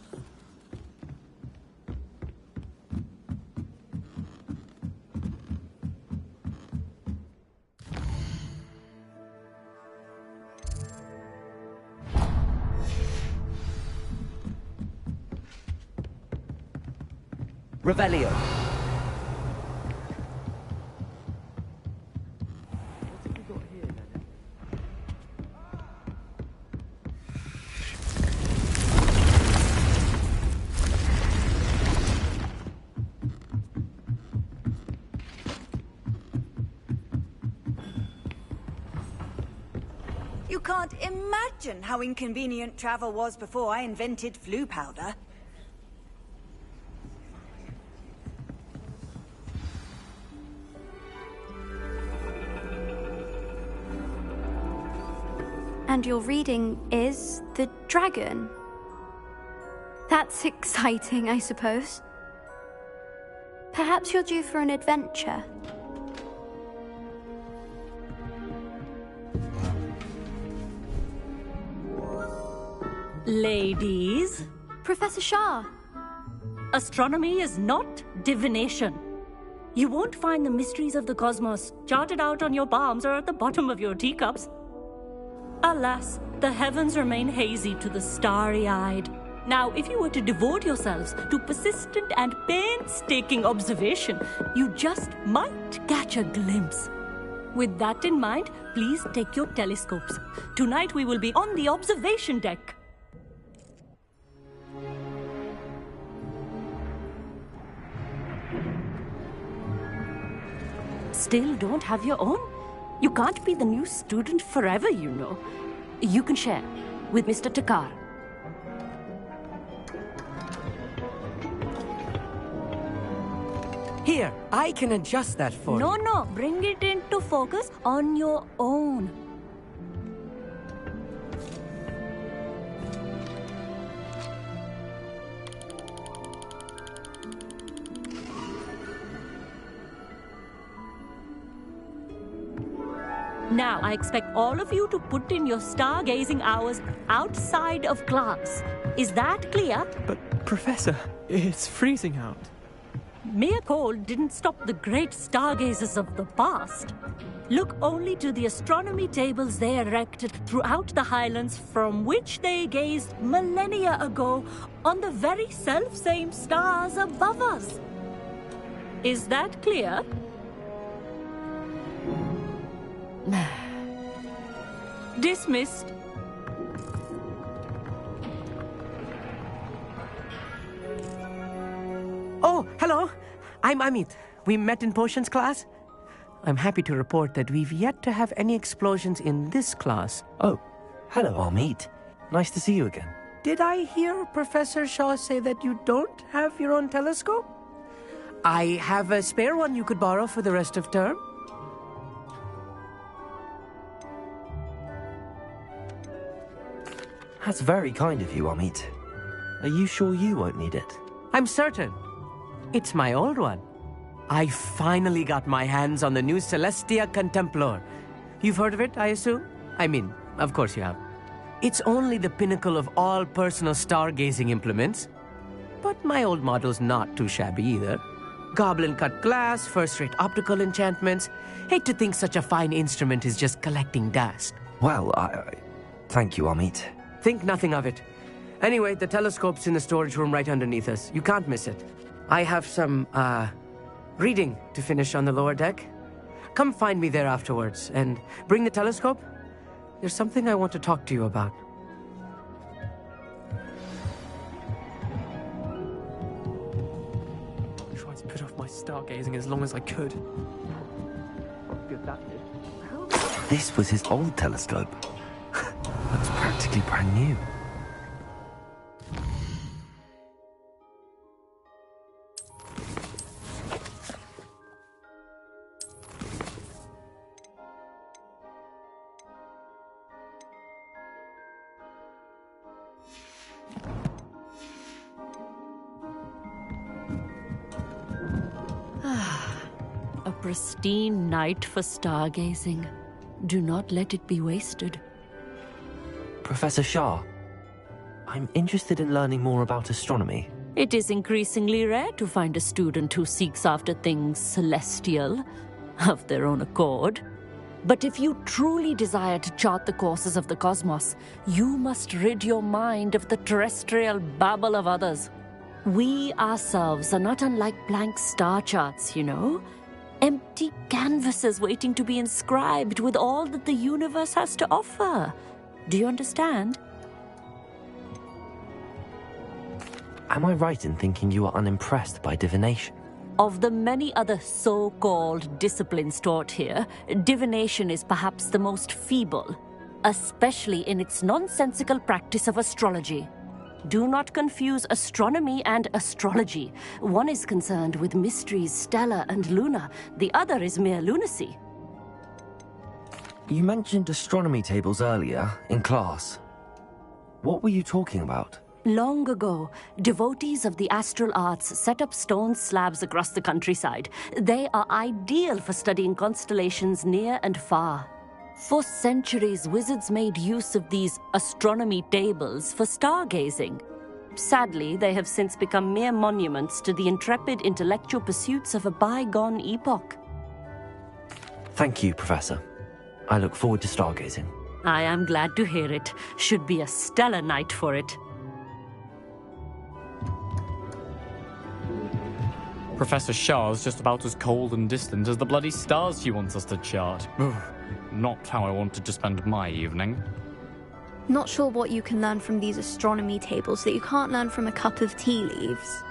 Speaker 1: Revelio.
Speaker 8: You can't imagine how inconvenient travel was before I invented flu powder.
Speaker 14: And your reading is the dragon. That's exciting, I suppose. Perhaps you're due for an adventure.
Speaker 15: Ladies.
Speaker 14: Professor Shah.
Speaker 15: Astronomy is not divination. You won't find the mysteries of the cosmos charted out on your palms or at the bottom of your teacups. Alas, the heavens remain hazy to the starry-eyed. Now, if you were to devote yourselves to persistent and painstaking observation, you just might catch a glimpse. With that in mind, please take your telescopes. Tonight we will be on the observation deck. Still don't have your own? You can't be the new student forever, you know. You can share with Mr. Takar.
Speaker 9: Here, I can adjust that for you.
Speaker 15: No, bring it into focus on your own. Now, I expect all of you to put in your stargazing hours outside of class. Is that clear?
Speaker 16: But, Professor, it's freezing out.
Speaker 15: Mere cold didn't stop the great stargazers of the past. Look only to the astronomy tables they erected throughout the highlands from which they gazed millennia ago on the very self-same stars above us. Is that clear? Dismissed.
Speaker 9: Oh, hello. I'm Amit. We met in potions class. I'm happy to report that we've yet to have any explosions in this class.
Speaker 1: Oh, hello, Amit. Nice to see you again.
Speaker 9: Did I hear Professor Shaw say that you don't have your own telescope? I have a spare one you could borrow for the rest of term.
Speaker 1: That's very kind of you, Amit. Are you sure you won't need it?
Speaker 9: I'm certain. It's my old one. I finally got my hands on the new Celestia Contemplar. You've heard of it, I assume? I mean, of course you have. It's only the pinnacle of all personal stargazing implements. But my old model's not too shabby either. Goblin-cut glass, first-rate optical enchantments. Hate to think such a fine instrument is just collecting dust.
Speaker 1: Well, thank you, Amit.
Speaker 9: Think nothing of it. Anyway, the telescope's in the storage room right underneath us. You can't miss it. I have some, reading to finish on the lower deck. Come find me there afterwards, and bring the telescope. There's something I want to talk to you about.
Speaker 16: I tried to put off my stargazing as long as I could. What good that did.
Speaker 1: This was his old telescope. Looks practically brand new.
Speaker 15: A pristine night for stargazing. Do not let it be wasted.
Speaker 1: Professor Shah, I'm interested in learning more about astronomy.
Speaker 15: It is increasingly rare to find a student who seeks after things celestial, of their own accord. But if you truly desire to chart the courses of the cosmos, you must rid your mind of the terrestrial babble of others. We ourselves are not unlike blank star charts, you know. Empty canvases waiting to be inscribed with all that the universe has to offer. Do you understand?
Speaker 1: Am I right in thinking you are unimpressed by divination?
Speaker 15: Of the many other so-called disciplines taught here, divination is perhaps the most feeble. especially in its nonsensical practice of astrology. Do not confuse astronomy and astrology. One is concerned with mysteries stellar and lunar, the other is mere lunacy.
Speaker 1: You mentioned astronomy tables earlier, in class. What were you talking about?
Speaker 15: Long ago, devotees of the astral arts set up stone slabs across the countryside. They are ideal for studying constellations near and far. For centuries, wizards made use of these astronomy tables for stargazing. Sadly, they have since become mere monuments to the intrepid intellectual pursuits of a bygone epoch.
Speaker 1: Thank you, Professor. I look forward to stargazing.
Speaker 15: I am glad to hear it. Should be a stellar night for it.
Speaker 11: Professor Shah's just about as cold and distant as the bloody stars she wants us to chart. Ugh, not how I wanted to spend my evening.
Speaker 14: Not sure what you can learn from these astronomy tables that you can't learn from a cup of tea leaves.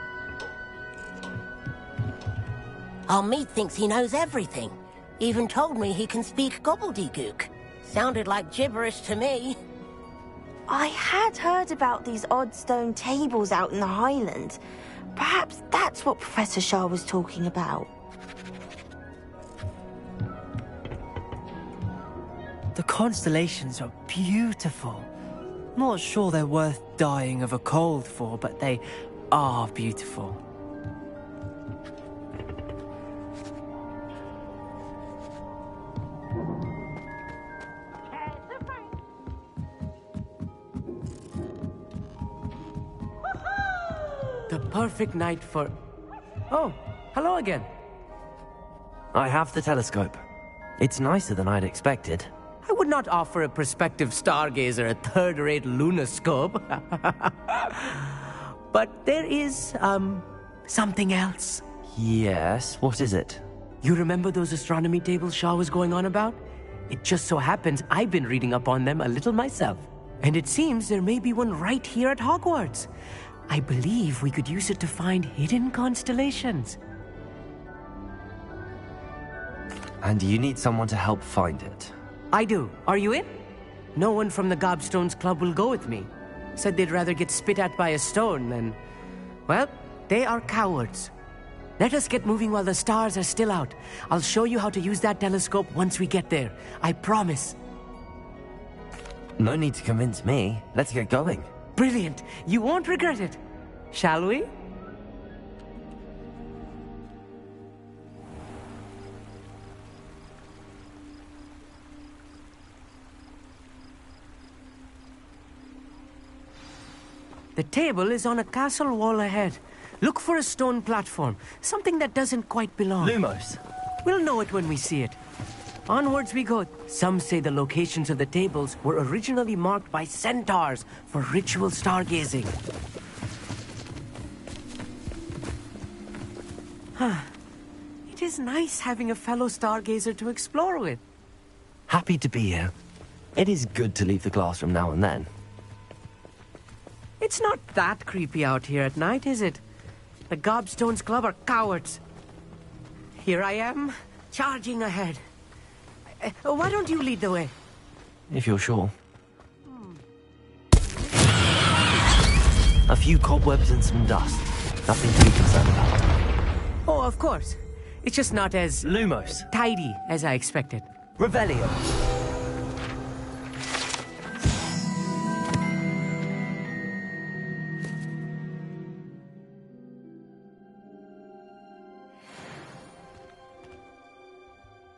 Speaker 17: Our meat thinks he knows everything. Even told me he can speak gobbledygook. Sounded like gibberish to me.
Speaker 3: I had heard about these odd stone tables out in the Highlands. Perhaps that's what Professor Shah was talking about.
Speaker 18: The constellations are beautiful. Not sure they're worth dying of a cold for, but they are beautiful.
Speaker 9: The perfect night for... Oh, hello again.
Speaker 1: I have the telescope. It's nicer than I'd expected.
Speaker 9: I would not offer a prospective stargazer a third-rate lunoscope. But there is, something else.
Speaker 1: Yes, what is it?
Speaker 9: You remember those astronomy tables Shaw was going on about? It just so happens I've been reading up on them a little myself. And it seems there may be one right here at Hogwarts. I believe we could use it to find hidden constellations.
Speaker 1: And you need someone to help find it.
Speaker 9: I do. Are you in? No one from the Gobstones Club will go with me. Said they'd rather get spit at by a stone than... Well, they are cowards. Let us get moving while the stars are still out. I'll show you how to use that telescope once we get there. I promise.
Speaker 1: No need to convince me. Let's get going.
Speaker 9: Brilliant. You won't regret it. Shall we? The table is on a castle wall ahead. Look for a stone platform, something that doesn't quite belong.
Speaker 1: Lumos.
Speaker 9: We'll know it when we see it. Onwards we go. Some say the locations of the tables were originally marked by centaurs for ritual stargazing. It is nice having a fellow stargazer to explore with.
Speaker 1: Happy to be here. It is good to leave the classroom now and then.
Speaker 9: It's not that creepy out here at night, is it? The Gobstones Club are cowards. Here I am, charging ahead. Why don't you lead the way?
Speaker 1: If you're sure. A few cobwebs and some dust. Nothing to be concerned about.
Speaker 9: Oh, of course. It's just not as...
Speaker 1: Lumos.
Speaker 9: Tidy as I expected.
Speaker 1: Revelio.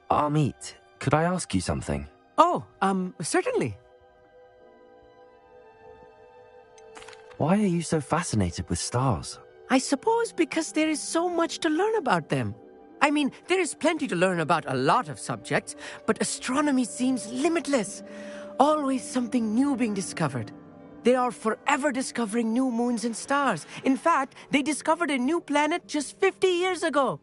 Speaker 1: Amit, could I ask you something?
Speaker 9: Oh, certainly.
Speaker 1: Why are you so fascinated with stars?
Speaker 9: I suppose because there is so much to learn about them. I mean, there is plenty to learn about a lot of subjects, but astronomy seems limitless. Always something new being discovered. They are forever discovering new moons and stars. In fact, they discovered a new planet just 50 years ago.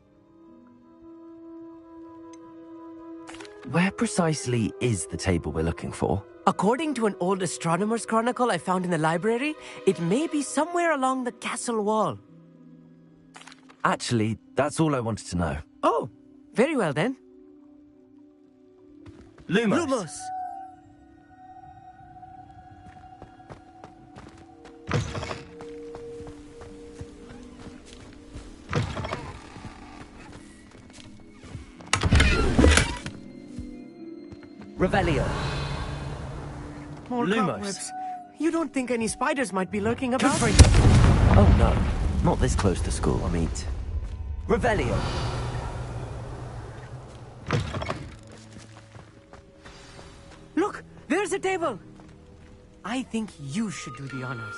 Speaker 1: Where precisely is the table we're looking for?
Speaker 9: According to an old astronomer's chronicle I found in the library, it may be somewhere along the castle wall.
Speaker 1: Actually, that's all I wanted to know.
Speaker 9: Oh, very well then.
Speaker 1: Lumos.
Speaker 9: Lumos.
Speaker 1: Revelio.
Speaker 9: More
Speaker 1: Lumos.
Speaker 9: cobwebs. You don't think any spiders might be lurking about?
Speaker 1: Oh no, not this close to school, I mean. Revelio.
Speaker 9: Look, there's a table. I think you should do the honors.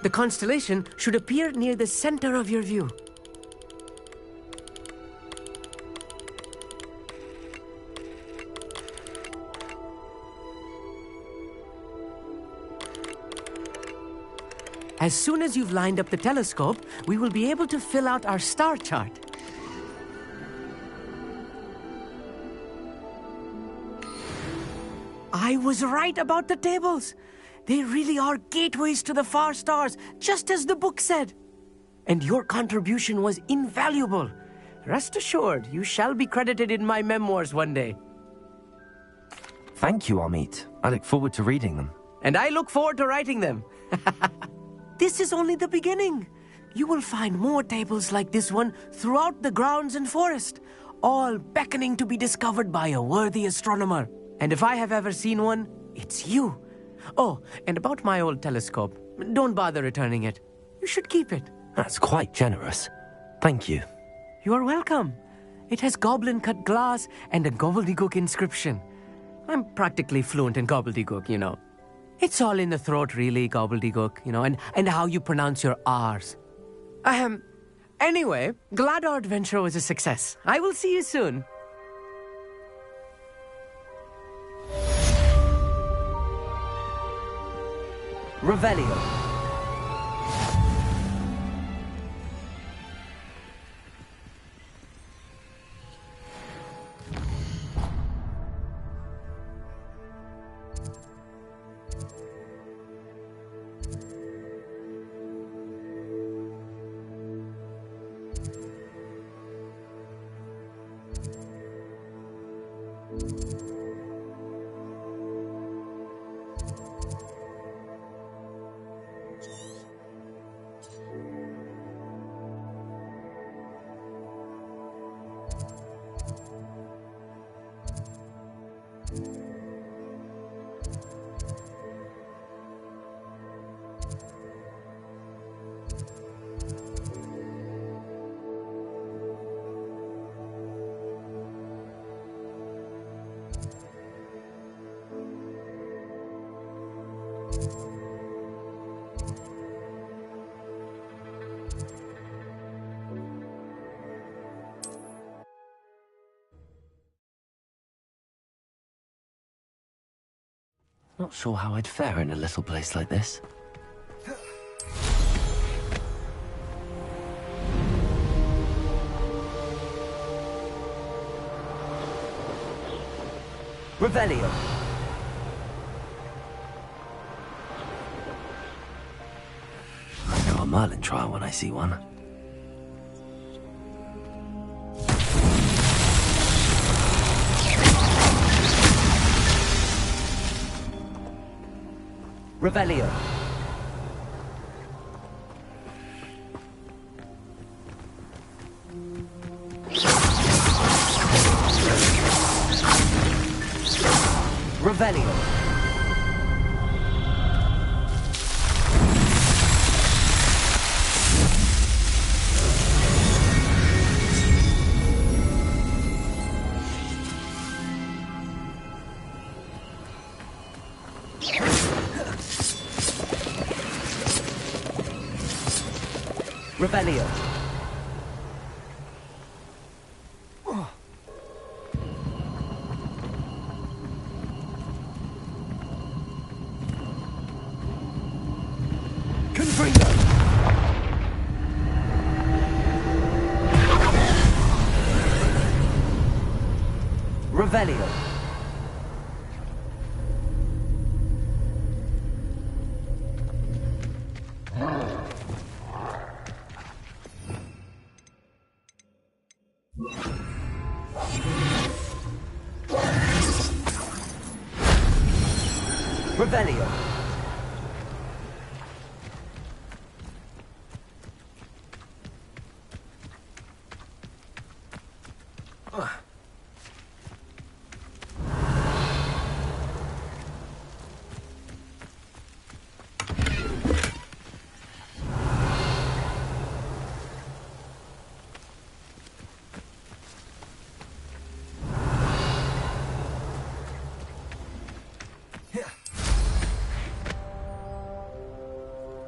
Speaker 9: The constellation should appear near the center of your view. As soon as you've lined up the telescope, we will be able to fill out our star chart. I was right about the tables. They really are gateways to the far stars, just as the book said. And your contribution was invaluable. Rest assured, you shall be credited in my memoirs one day.
Speaker 1: Thank you, Amit. I look forward to reading them.
Speaker 9: And I look forward to writing them. This is only the beginning. You will find more tables like this one throughout the grounds and forest, all beckoning to be discovered by a worthy astronomer. And if I have ever seen one, it's you. Oh, and about my old telescope, don't bother returning it. You should keep it.
Speaker 1: That's quite generous. Thank you.
Speaker 9: You're welcome. It has goblin-cut glass and a gobbledygook inscription. I'm practically fluent in gobbledygook, you know. It's all in the throat, really, gobbledygook, you know, and how you pronounce your R's. Anyway, glad our adventure was a success. I will see you soon.
Speaker 1: Revelio. Not sure how I'd fare in a little place like this. Revelio. I know a Merlin trial when I see one. Revelio. Revelio. Revelio. Confringo. Revelio. Revelio.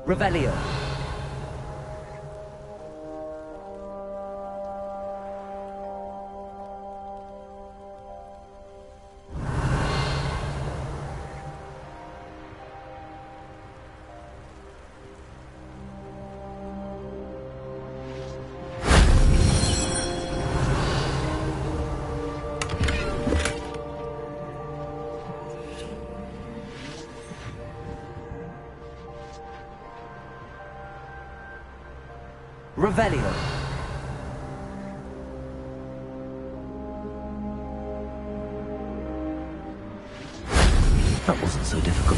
Speaker 9: Revelio. Revelio.
Speaker 1: That wasn't so difficult.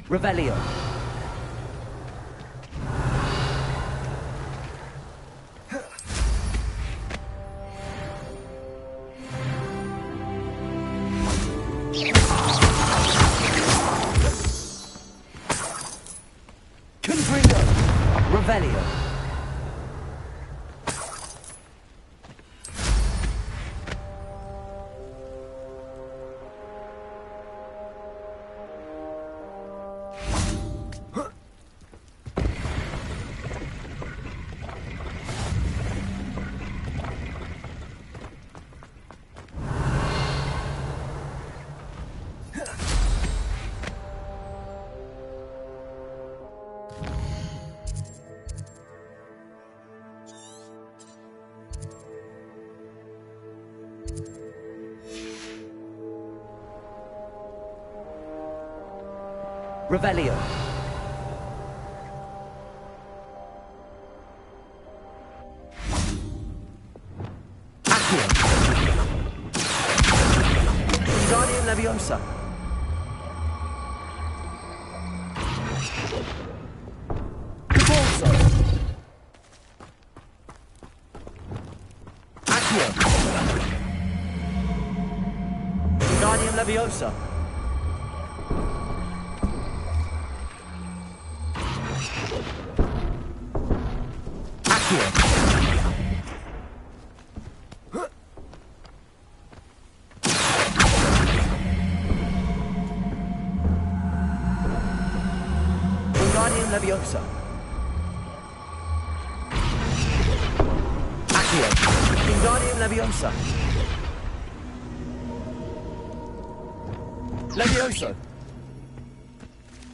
Speaker 9: Revelio. Confringo. Revelio. Revelio. Accio. Guardian Leviosa. Caporso.
Speaker 18: Leviosa. Accio. Wingardium Leviosa. Accio. Wingardium Leviosa. Levioso.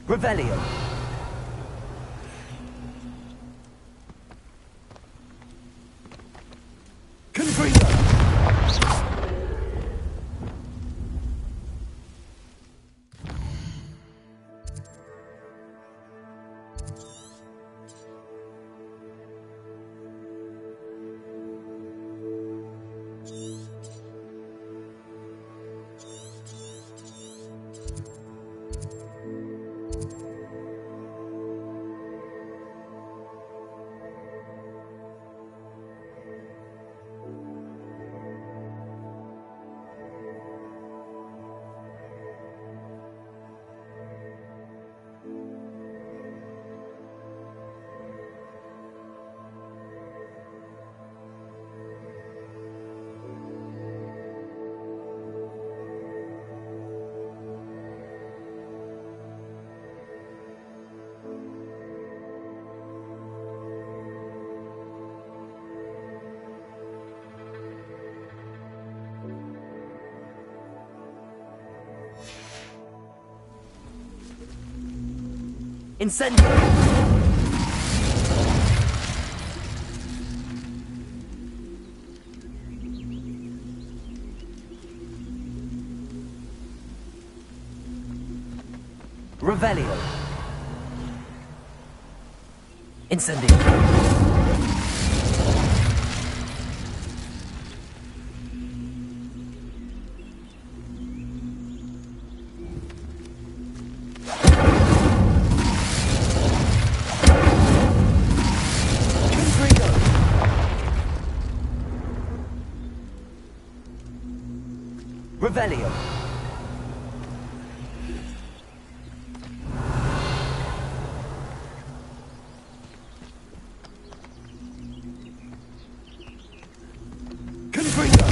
Speaker 18: Revelio. Confringo. Incendio! Revelio. Incendio. Revelio. Confringo.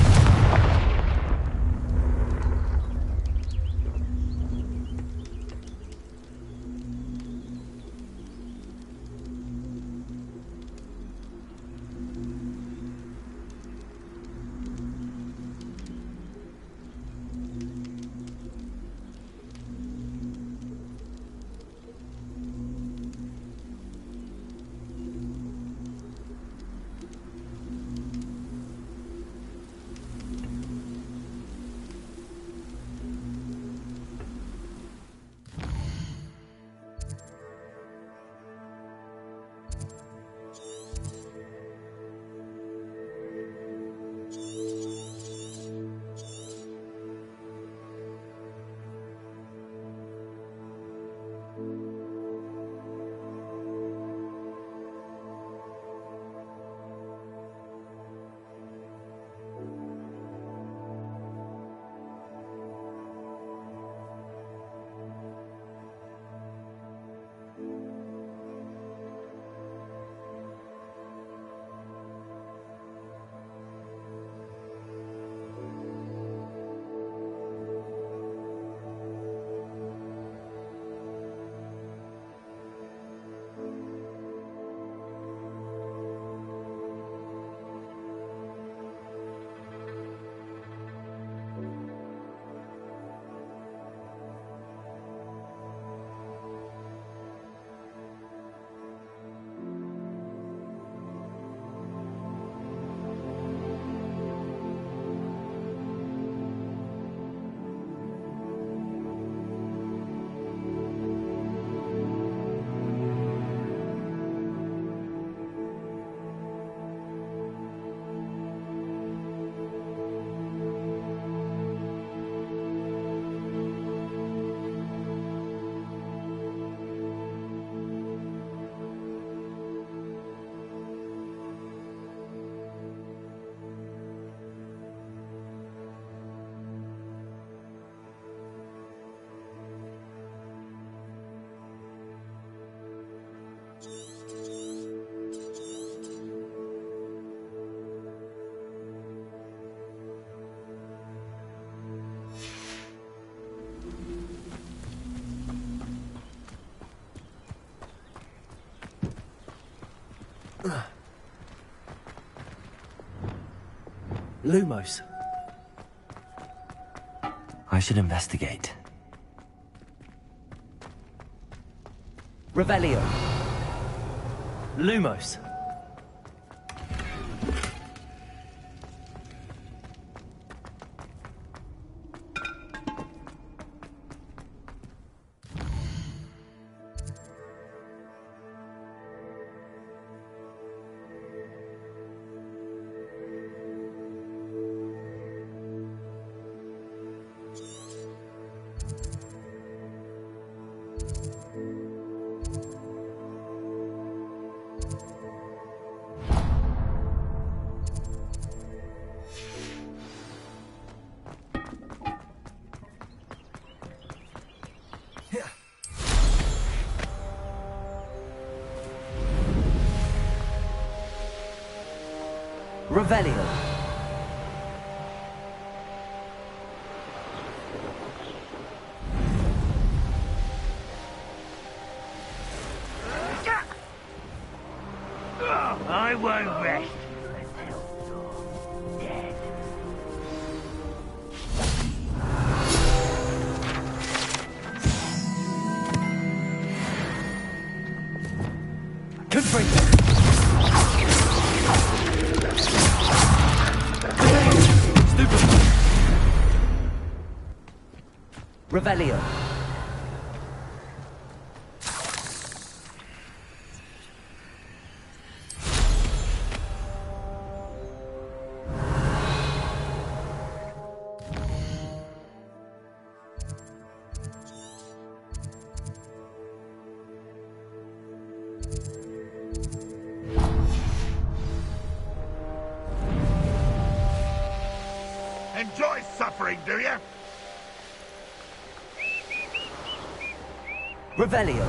Speaker 18: Lumos.
Speaker 1: I should investigate.
Speaker 18: Revelio. Lumos. Revelio.
Speaker 6: I won't rest.
Speaker 18: Revelio.
Speaker 19: Enjoy suffering, do you?
Speaker 18: Revelio.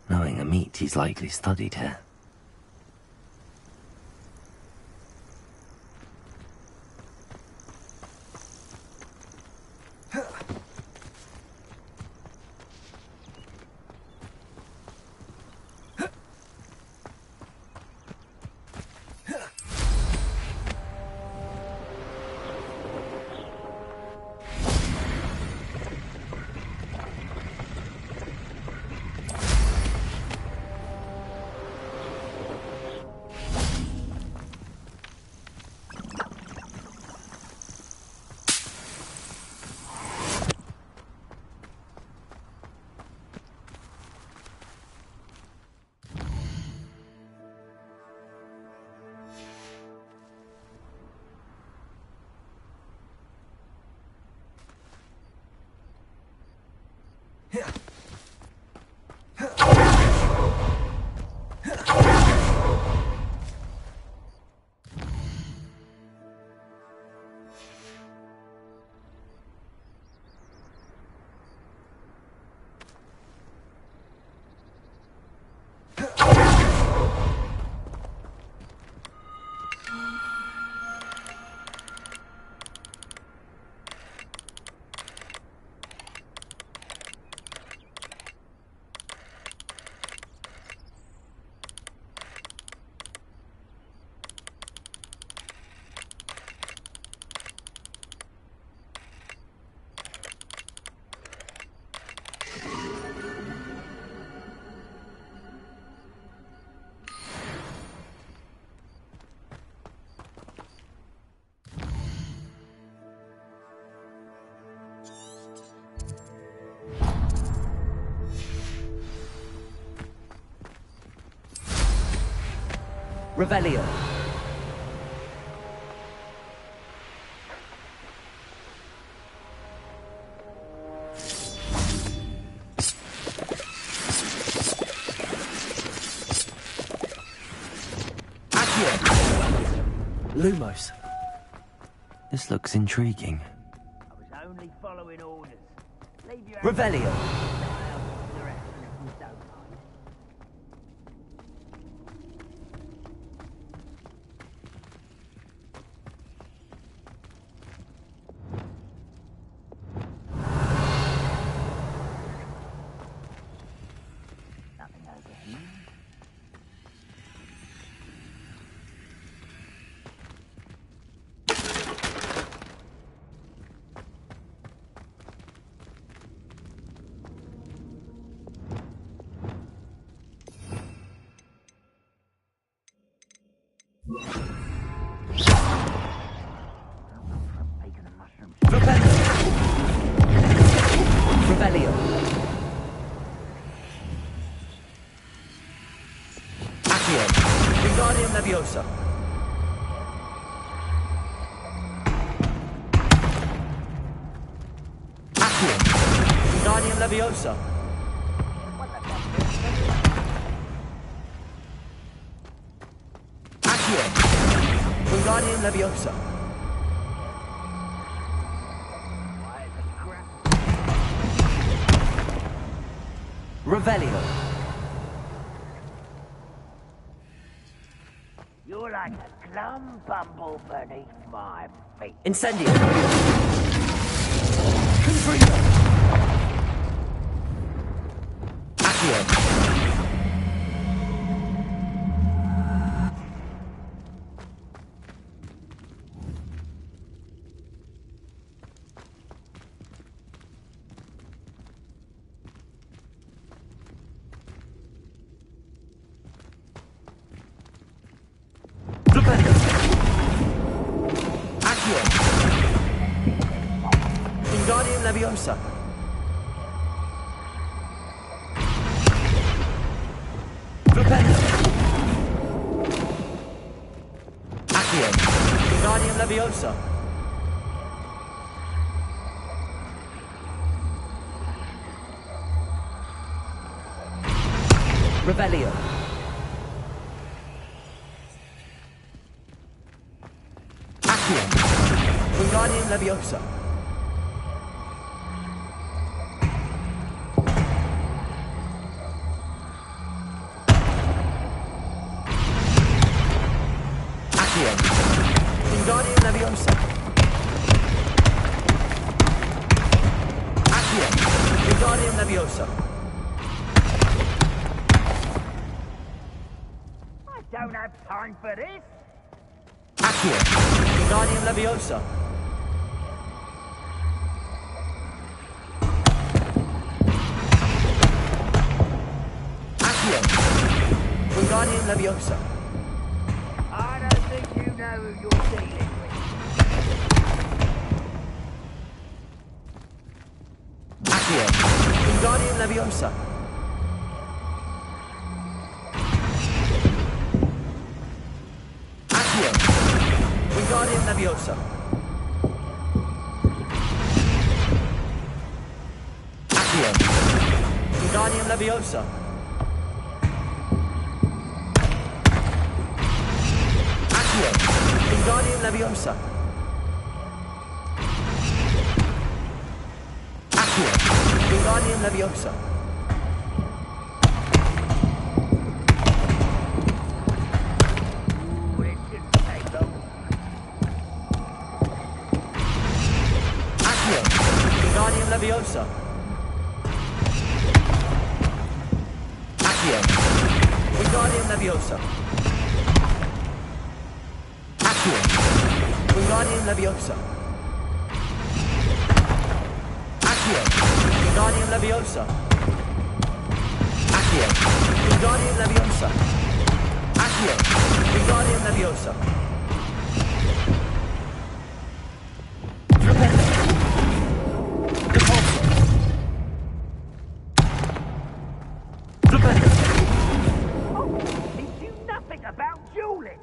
Speaker 1: Knowing a meat, he's likely studied here.
Speaker 18: Revelio. Lumos.
Speaker 1: This looks intriguing.
Speaker 6: I was only following orders. Leave your
Speaker 18: Revelio.
Speaker 6: the rest, and if you don't mind.
Speaker 9: Accio. Wingardium Leviosa. Accio. Wingardium Leviosa. Accio. Wingardium Leviosa. Revelio.
Speaker 6: You're like a glum bumble beneath my feet.
Speaker 9: Incendio. Confringo. Accio. Flipendo. Accio. Wingardium Leviosa. Flipendo. Accio. Wingardium Leviosa. Revelio. Accio. Wingardium Leviosa. Accio. Wingardium Leviosa. Accio. Wingardium Leviosa.
Speaker 6: I don't have time for this.
Speaker 9: Accio. Wingardium Leviosa. Accio. Wingardium Leviosa.
Speaker 6: I don't think you know who you're dealing with.
Speaker 9: Accio. Wingardium Leviosa. Accio. Wingardium Leviosa. Accio. Wingardium Leviosa. Accio. Wingardium Leviosa. Accio. Wingardium Leviosa.
Speaker 6: Ooh, it shouldn't take long.
Speaker 9: Accio. Wingardium Leviosa. Accio. Wingardium Leviosa. Accio. Wingardium Leviosa. Accio. Wingardium Leviosa. Accio. Wingardium Leviosa. Accio. Wingardium Leviosa. Flipendo. Repulso. Flipendo.
Speaker 6: He knew nothing about dueling.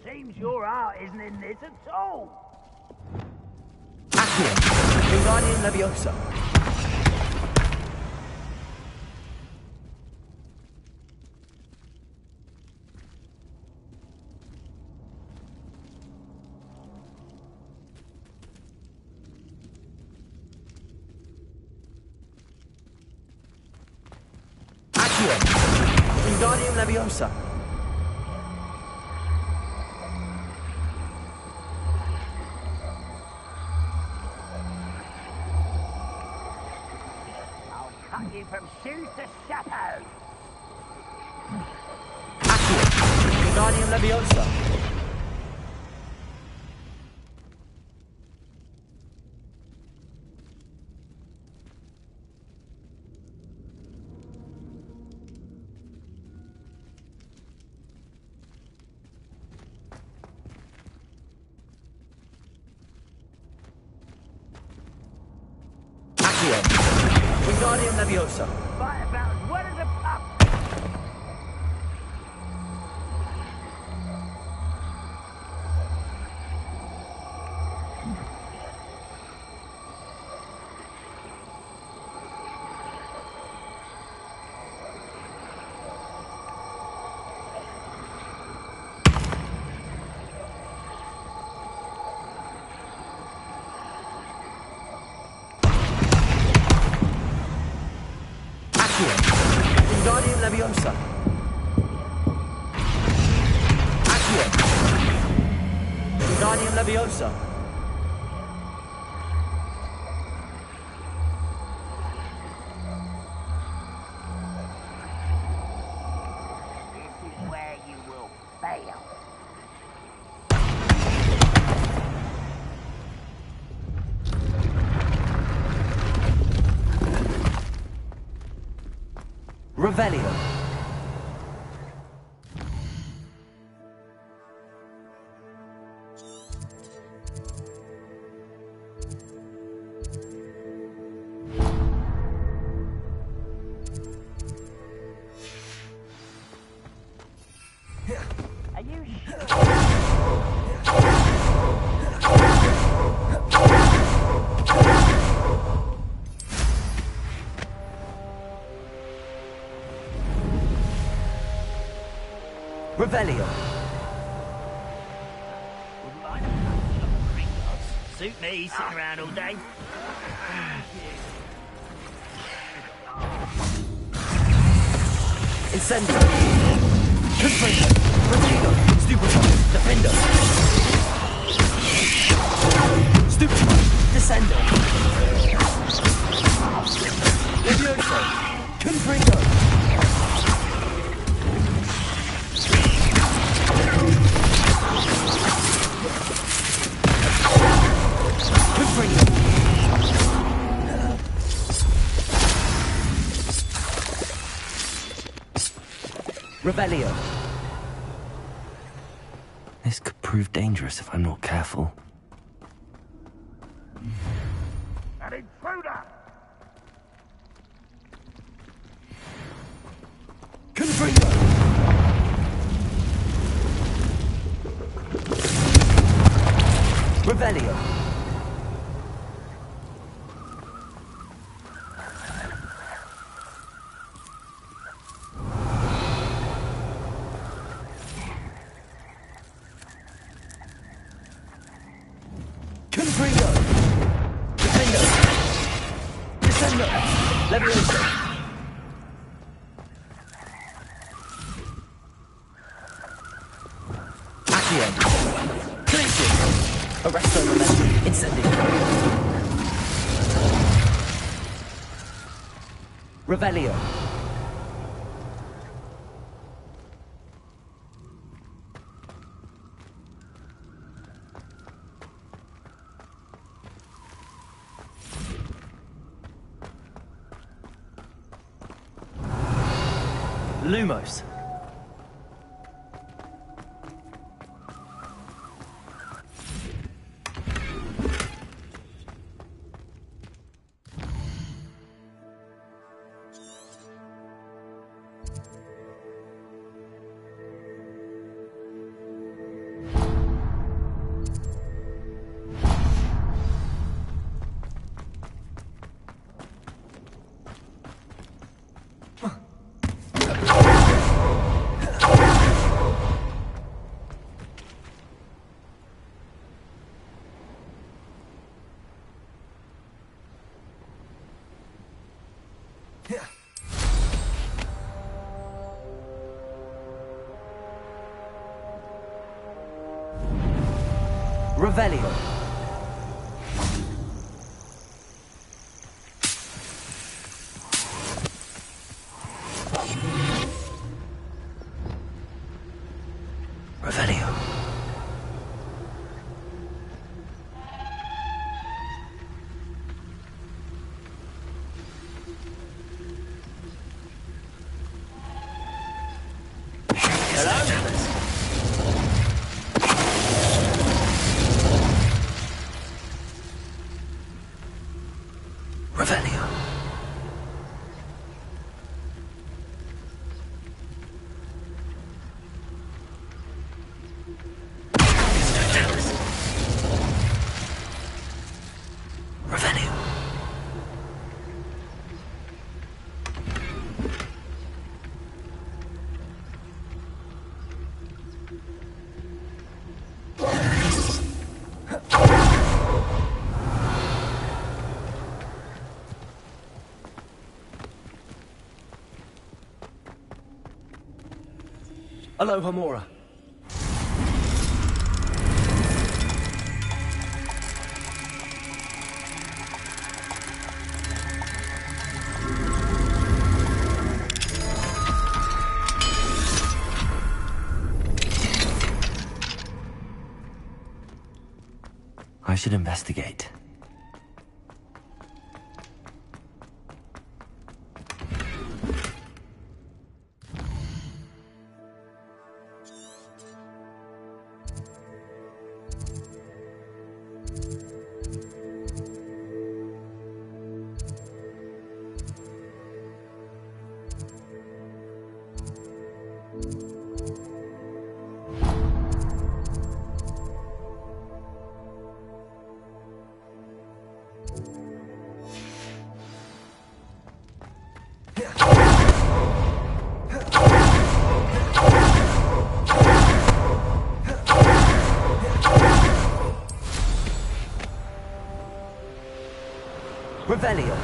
Speaker 6: Seems your heart isn't in this at all.
Speaker 9: Accio. Wingardium Leviosa. Accio. Wingardium Leviosa.
Speaker 6: choose the chapeau.
Speaker 18: Guardian Leviosa. Wingardium Leviosa.
Speaker 6: Fight about as well as a pup.
Speaker 18: Wingardium Leviosa. Accio. Wingardium Leviosa.
Speaker 6: This is where you will fail.
Speaker 18: Revelio.
Speaker 6: Are you sure?
Speaker 18: Revelio.
Speaker 6: Wouldn't mind a couple of Gringotts. Suit me, sitting around all day.
Speaker 18: Incendio. Confringo. Protedo. Stupefy. Defender. Stupefy. Descendo. Levioso. Confringo. Revelio.
Speaker 1: This could prove dangerous if I'm not careful.
Speaker 19: An intruder!
Speaker 18: Confringo. Revelio. Confringo. Defendo. Descendo. Levioso. Accio. Clinches. Arresto momentum. Incendio. Revelio. Lumos. Revelio.
Speaker 1: Revelio. Revelio. Revelio.
Speaker 5: Hello, Hamura.
Speaker 1: I should investigate. Revelio.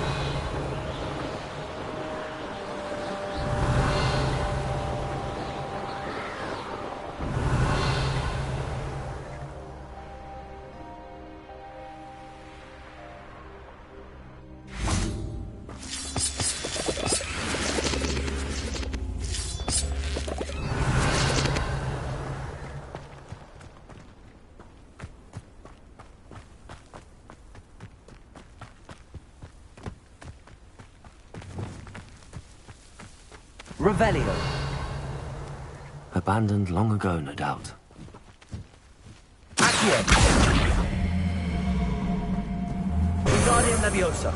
Speaker 1: Revelio. Abandoned long ago, no doubt.
Speaker 5: Accio! Wingardium Leviosa.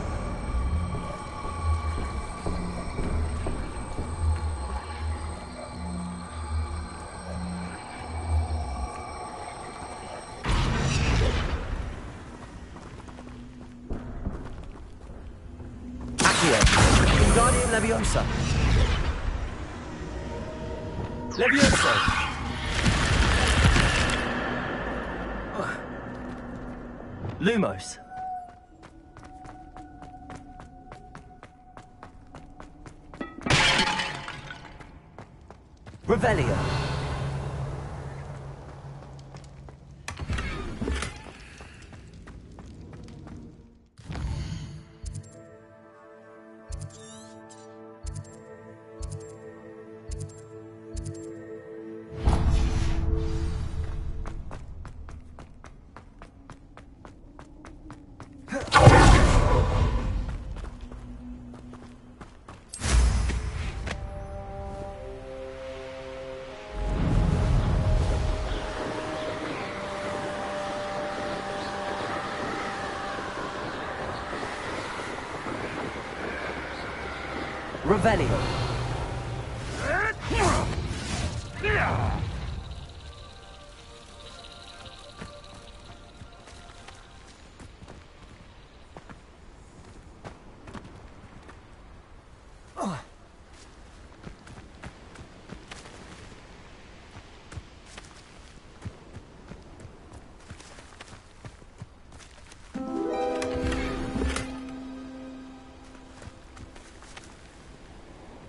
Speaker 5: Accio! Wingardium Leviosa. Leviosa!
Speaker 1: Lumos. Revelio. Revelio.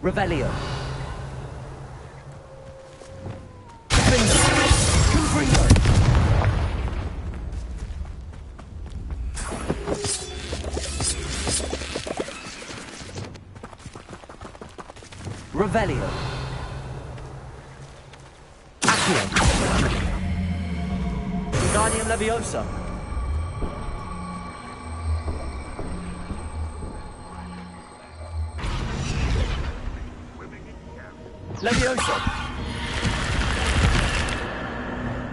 Speaker 1: Revelio. Revelio.
Speaker 18: Accio. Wingardium Leviosa. Leviosa.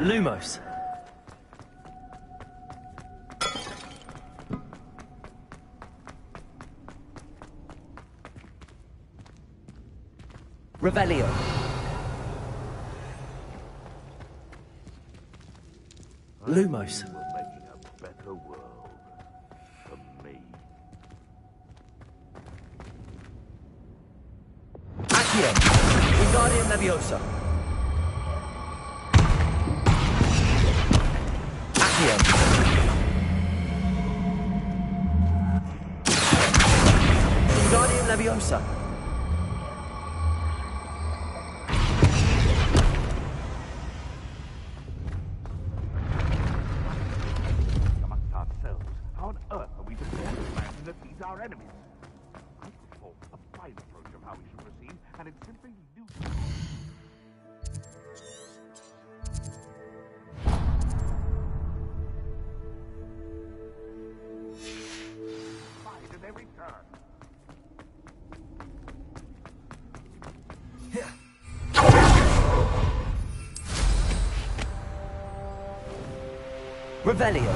Speaker 18: Lumos. Revelio. Lumos.
Speaker 19: We're making a better world for me.
Speaker 18: Accio. Wingardium Leviosa. Accio. Wingardium Leviosa.
Speaker 19: Amongst ourselves, how on earth are we to plan to defeat our enemies? I put forth a fine approach of how we should proceed, and it's simply ludicrous. Fight at every turn.
Speaker 18: Revelio.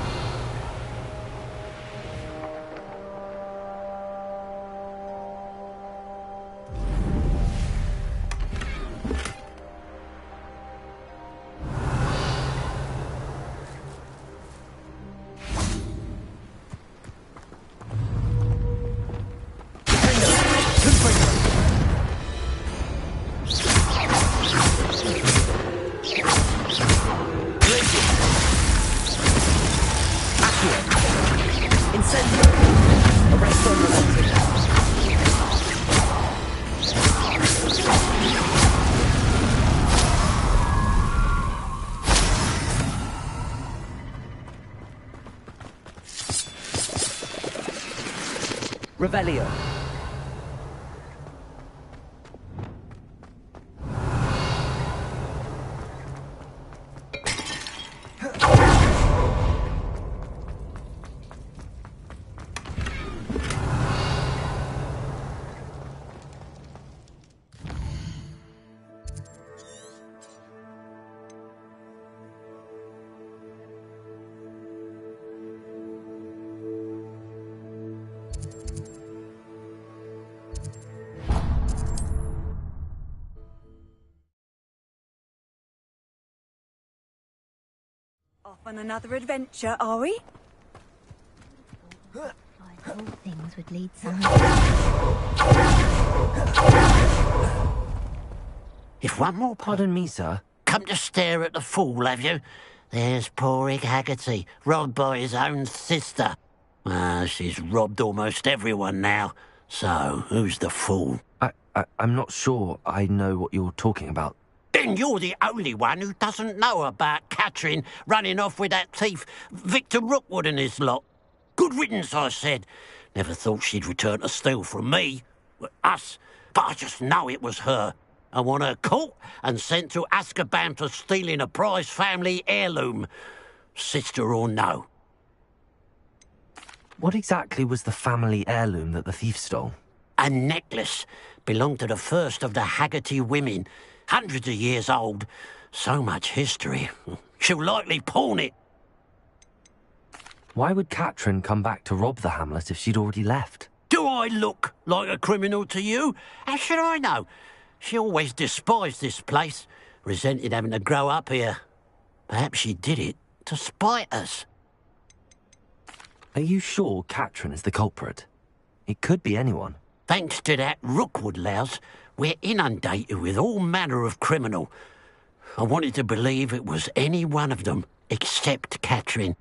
Speaker 18: Revelio.
Speaker 8: Off on another adventure, are we?
Speaker 12: All things would lead someone.
Speaker 6: If one more...
Speaker 1: Pardon me, sir.
Speaker 6: Come to stare at the fool, have you? There's poor Ig Haggerty, robbed by his own sister. She's robbed almost everyone now. So, who's the fool?
Speaker 1: I'm not sure I know what you're talking about.
Speaker 6: Then you're the only one who doesn't know about Catherine running off with that thief Victor Rookwood and his lot. Good riddance, I said. Never thought she'd return to steal from me. Us. But I just know it was her. I want her caught and sent to Azkaban for stealing a prize family heirloom. Sister or no.
Speaker 1: What exactly was the family heirloom that the thief stole?
Speaker 6: A necklace. Belonged to the first of the Haggerty women. Hundreds of years old. So much history. She'll likely pawn it.
Speaker 1: Why would Catherine come back to rob the hamlet if she'd already left?
Speaker 6: Do I look like a criminal to you? How should I know? She always despised this place, resented having to grow up here. Perhaps she did it to spite us.
Speaker 1: Are you sure Catherine is the culprit? It could be anyone.
Speaker 6: Thanks to that Rookwood louse, we're inundated with all manner of criminal. I wanted to believe it was any one of them, except Catherine.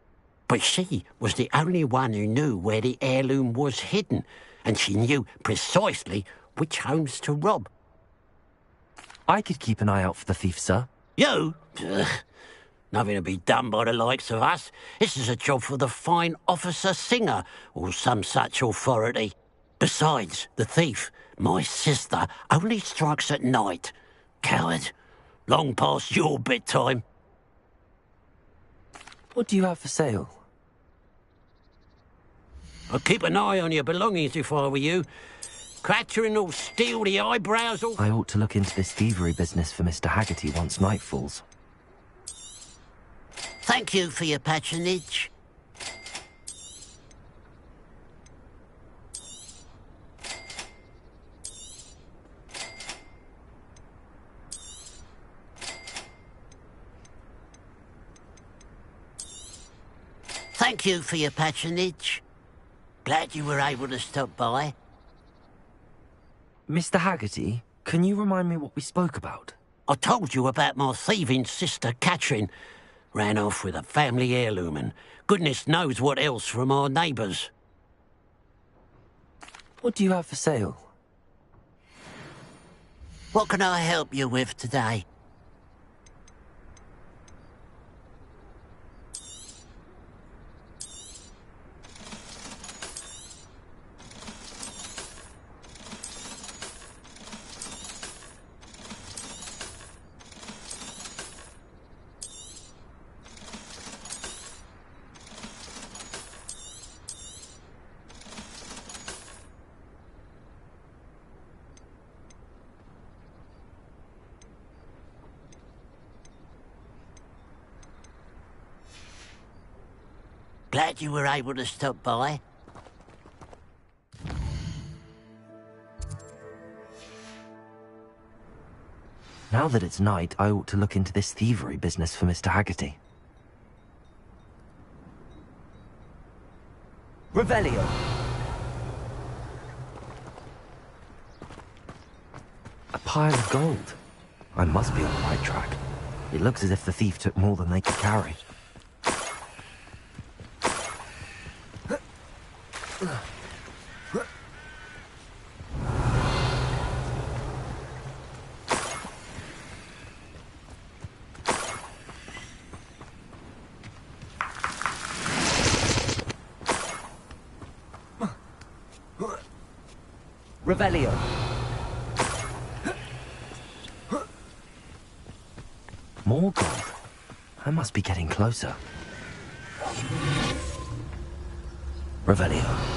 Speaker 6: But she was the only one who knew where the heirloom was hidden, and she knew precisely which homes to rob.
Speaker 1: I could keep an eye out for the thief, sir.
Speaker 6: You? Ugh. Nothing to be done by the likes of us. This is a job for the fine officer Singer, or some such authority. Besides, the thief, my sister, only strikes at night. Coward. Long past your bedtime.
Speaker 1: What do you have for sale?
Speaker 6: I'd keep an eye on your belongings if I were you. Crattering will steal the eyebrows off.
Speaker 1: I ought to look into this thievery business for Mr. Haggerty once night falls.
Speaker 6: Thank you for your patronage. Thank you for your patronage. Glad you were able to stop by.
Speaker 1: Mr. Haggerty, can you remind me what we spoke about?
Speaker 6: I told you about my thieving sister, Catherine. Ran off with a family heirloom and goodness knows what else from our neighbours.
Speaker 1: What do you have for sale?
Speaker 6: What can I help you with today? Glad you were able to stop by.
Speaker 1: Now that it's night, I ought to look into this thievery business for Mr. Haggerty. Revelio! A pile of gold. I must be on the right track. It looks as if the thief took more than they could carry. Revelio. More gold. I must be getting closer. Revelio.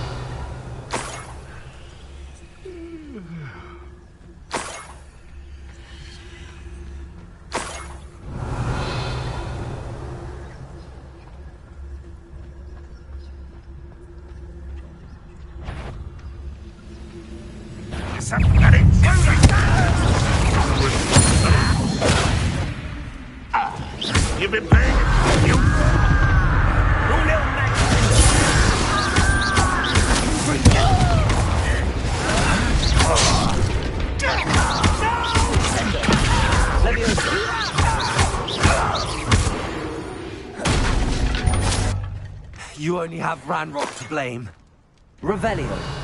Speaker 19: You've been paying it. You
Speaker 1: You only have Ranrock to blame. Revelio.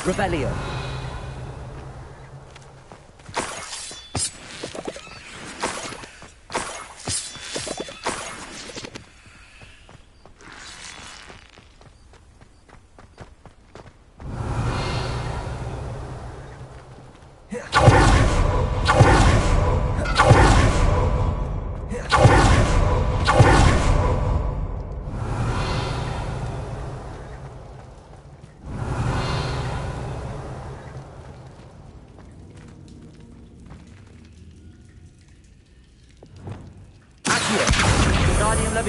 Speaker 1: Revelio.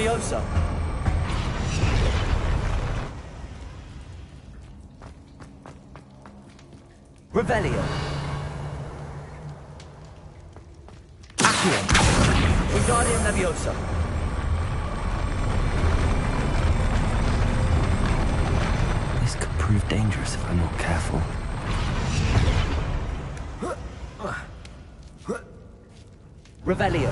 Speaker 1: Leviosa. Revelio. Accio. Wingardium Leviosa. This could prove dangerous if I'm not careful.
Speaker 9: Revelio.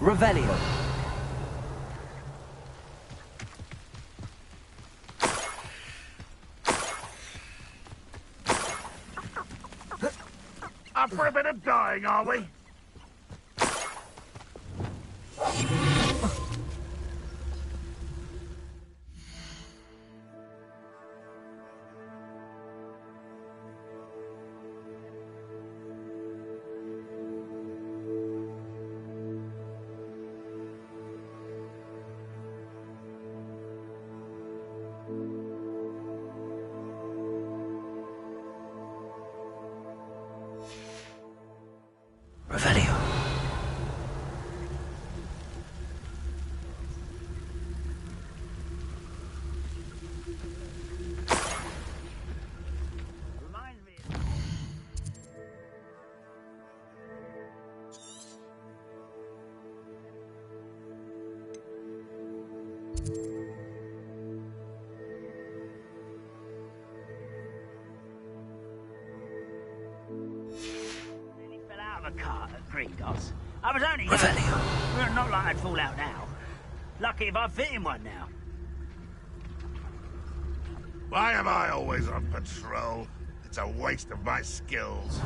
Speaker 9: Revelio.
Speaker 19: Up for a bit of dying, are we?
Speaker 1: Revelio.
Speaker 6: I was only young. Well, not like I'd fall out now. Lucky if I fit in one now.
Speaker 19: Why am I always on patrol? It's a waste of my skills.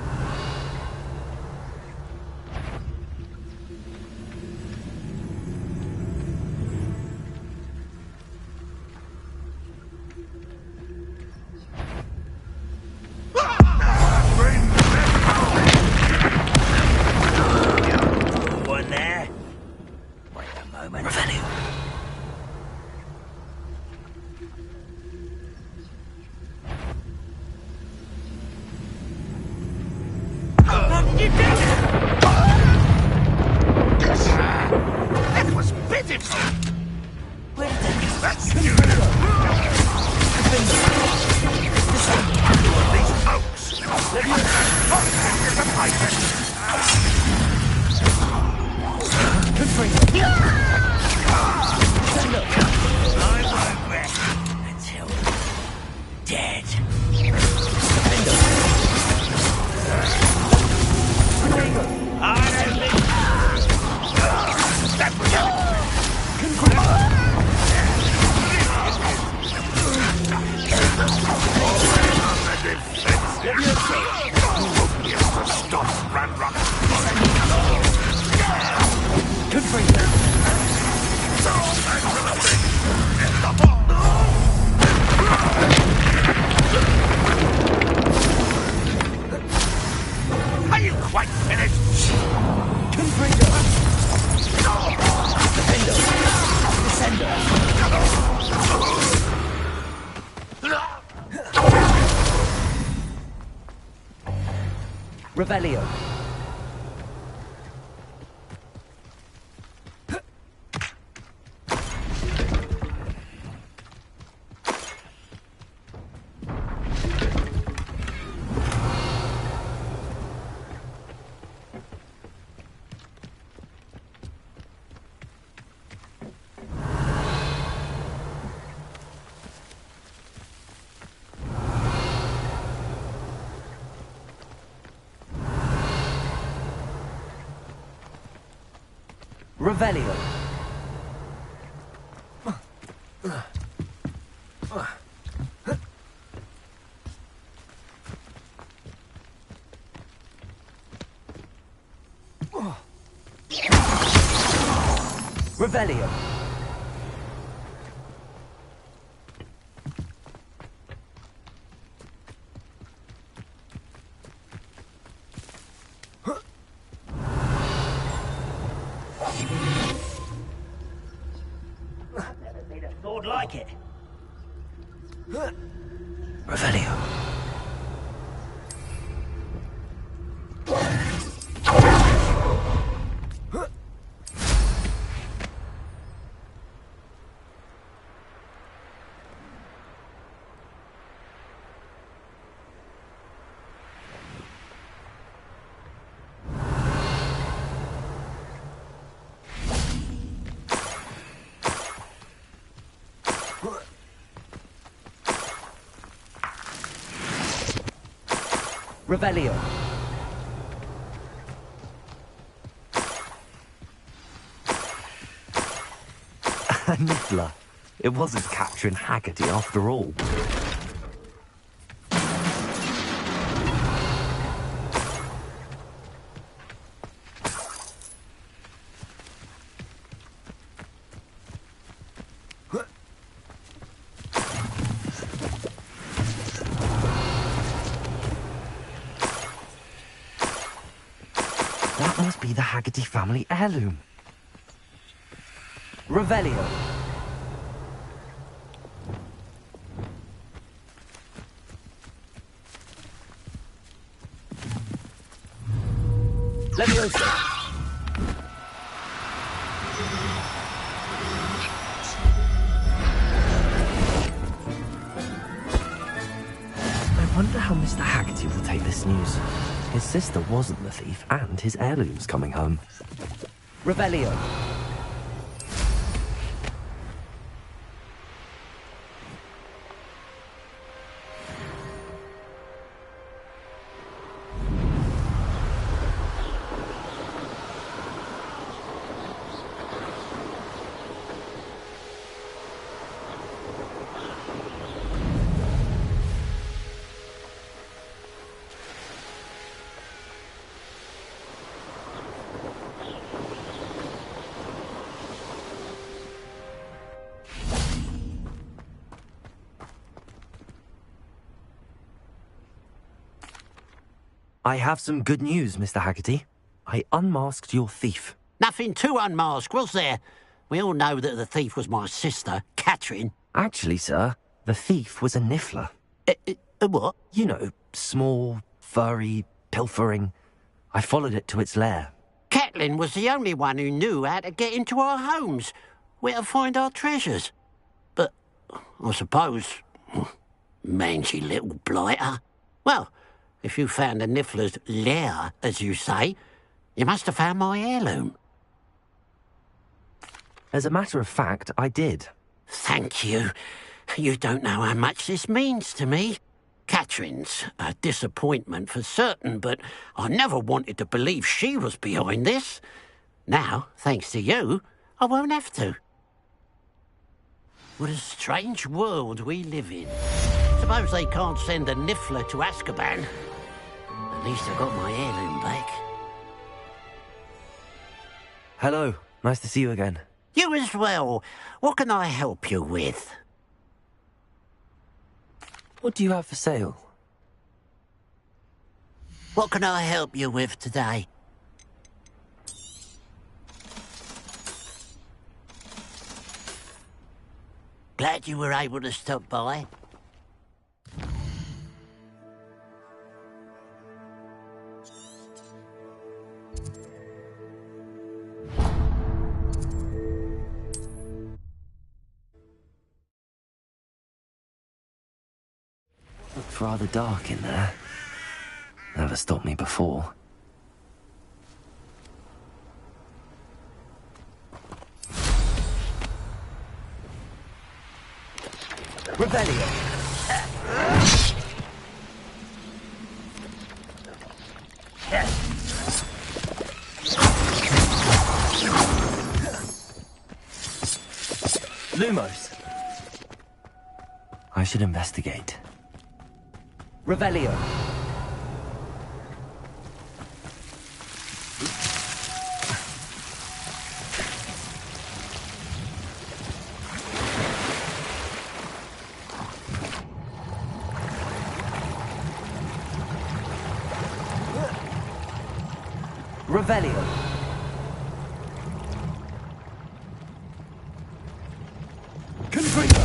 Speaker 9: Revelio. Revelio. Revelio.
Speaker 6: Like it.
Speaker 1: Revelio. Revelio. Niffler. It wasn't Catherine Haggerty after all. That must be the Haggerty family heirloom. Revelio. Leviosa. I wonder how Mr. Haggerty will take this news. His sister wasn't the thief, and his heirloom's coming home. Revelio. I have some good news, Mr. Haggerty. I unmasked your thief.
Speaker 6: Nothing to unmask, was there? We all know that the thief was my sister, Catherine.
Speaker 1: Actually, sir, the thief was a Niffler.
Speaker 6: A what?
Speaker 1: You know, small, furry, pilfering. I followed it to its lair.
Speaker 6: Catelyn was the only one who knew how to get into our homes, where to find our treasures. But, I suppose, mangy little blighter. Well, if you found the Niffler's lair, as you say, you must have found my heirloom.
Speaker 1: As a matter of fact, I did.
Speaker 6: Thank you. You don't know how much this means to me. Catherine's a disappointment for certain, but I never wanted to believe she was behind this. Now, thanks to you, I won't have to. What a strange world we live in. Suppose they can't send a Niffler to Azkaban. At least I got my heirloom back.
Speaker 1: Hello. Nice to see you again.
Speaker 6: You as well. What can I help you with?
Speaker 1: What do you have for sale?
Speaker 6: What can I help you with today? Glad you were able to stop by.
Speaker 1: Looked rather dark in there. Never stopped me before. Rebellion! Lumos! I should investigate. Revelio. Revelio. Confringo.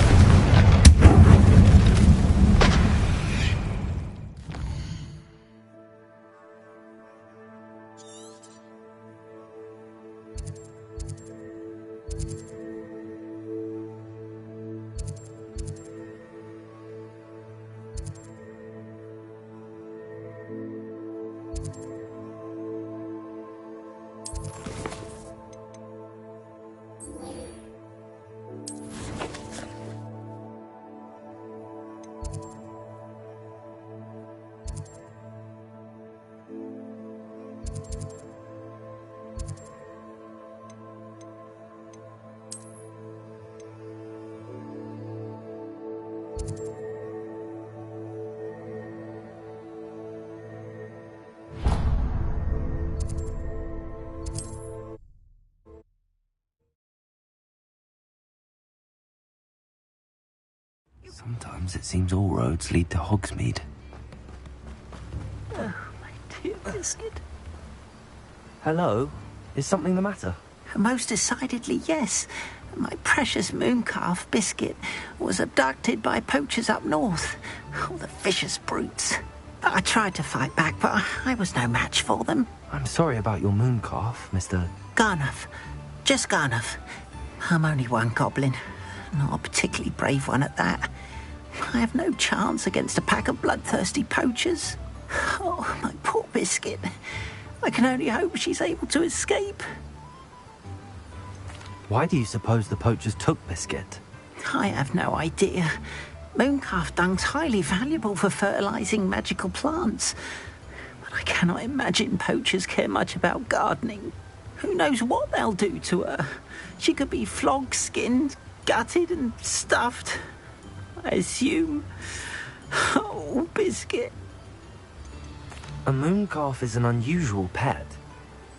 Speaker 1: Sometimes it seems all roads lead to Hogsmeade.
Speaker 20: Oh, my dear Biscuit.
Speaker 1: Hello? Is something the matter?
Speaker 20: Most decidedly, yes. My precious mooncalf, Biscuit, was abducted by poachers up north. Oh, the vicious brutes. I tried to fight back, but I was no match for them.
Speaker 1: I'm sorry about your mooncalf, Mr.
Speaker 20: Garnuff. Just Garnuff. I'm only one goblin. Not a particularly brave one at that. I have no chance against a pack of bloodthirsty poachers. Oh, my poor Biscuit. I can only hope she's able to escape.
Speaker 1: Why do you suppose the poachers took Biscuit?
Speaker 20: I have no idea. Mooncalf dung's highly valuable for fertilizing magical plants. But I cannot imagine poachers care much about gardening. Who knows what they'll do to her? She could be flogged, skinned, gutted and stuffed. I assume. Oh, Biscuit.
Speaker 1: A mooncalf is an unusual pet.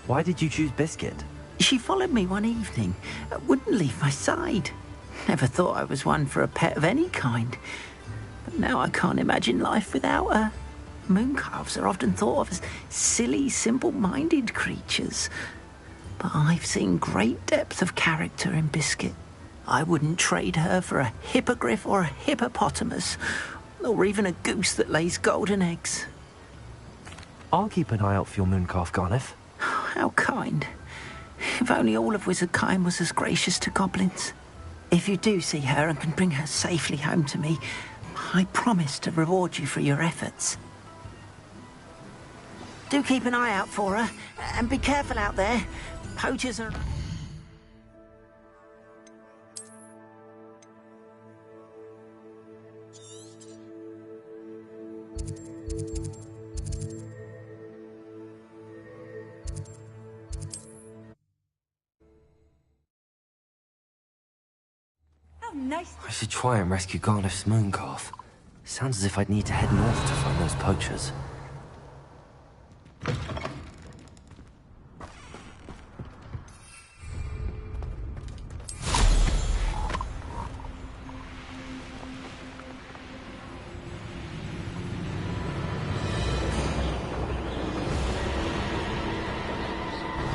Speaker 1: Why did you choose Biscuit?
Speaker 20: She followed me one evening, wouldn't leave my side. Never thought I was one for a pet of any kind. But now I can't imagine life without her. Mooncalves are often thought of as silly, simple-minded creatures. But I've seen great depth of character in Biscuit. I wouldn't trade her for a hippogriff or a hippopotamus, or even a goose that lays golden eggs.
Speaker 1: I'll keep an eye out for your mooncalf, Garniff.
Speaker 20: How kind. If only all of Wizardkind was as gracious to goblins. If you do see her and can bring her safely home to me, I promise to reward you for your efforts. Do keep an eye out for her, and be careful out there. Poachers are...
Speaker 8: Nice.
Speaker 1: I should try and rescue Garniff's mooncalf. Sounds as if I'd need to head north to find those poachers.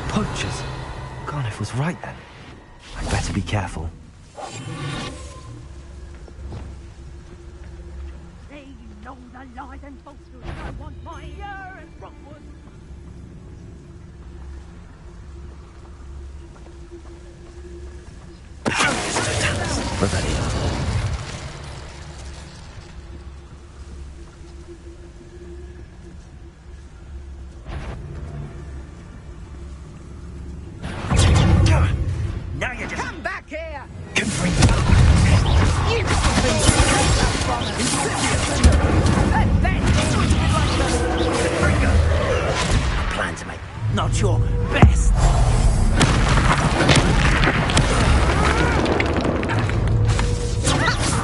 Speaker 1: Poachers! Garniff was right then. I'd better be careful.
Speaker 15: They know the lies and falsehoods. I want my ear and Rockwood.
Speaker 1: Revelio.
Speaker 5: Now you just... Come back here!
Speaker 20: Plan to make not your best.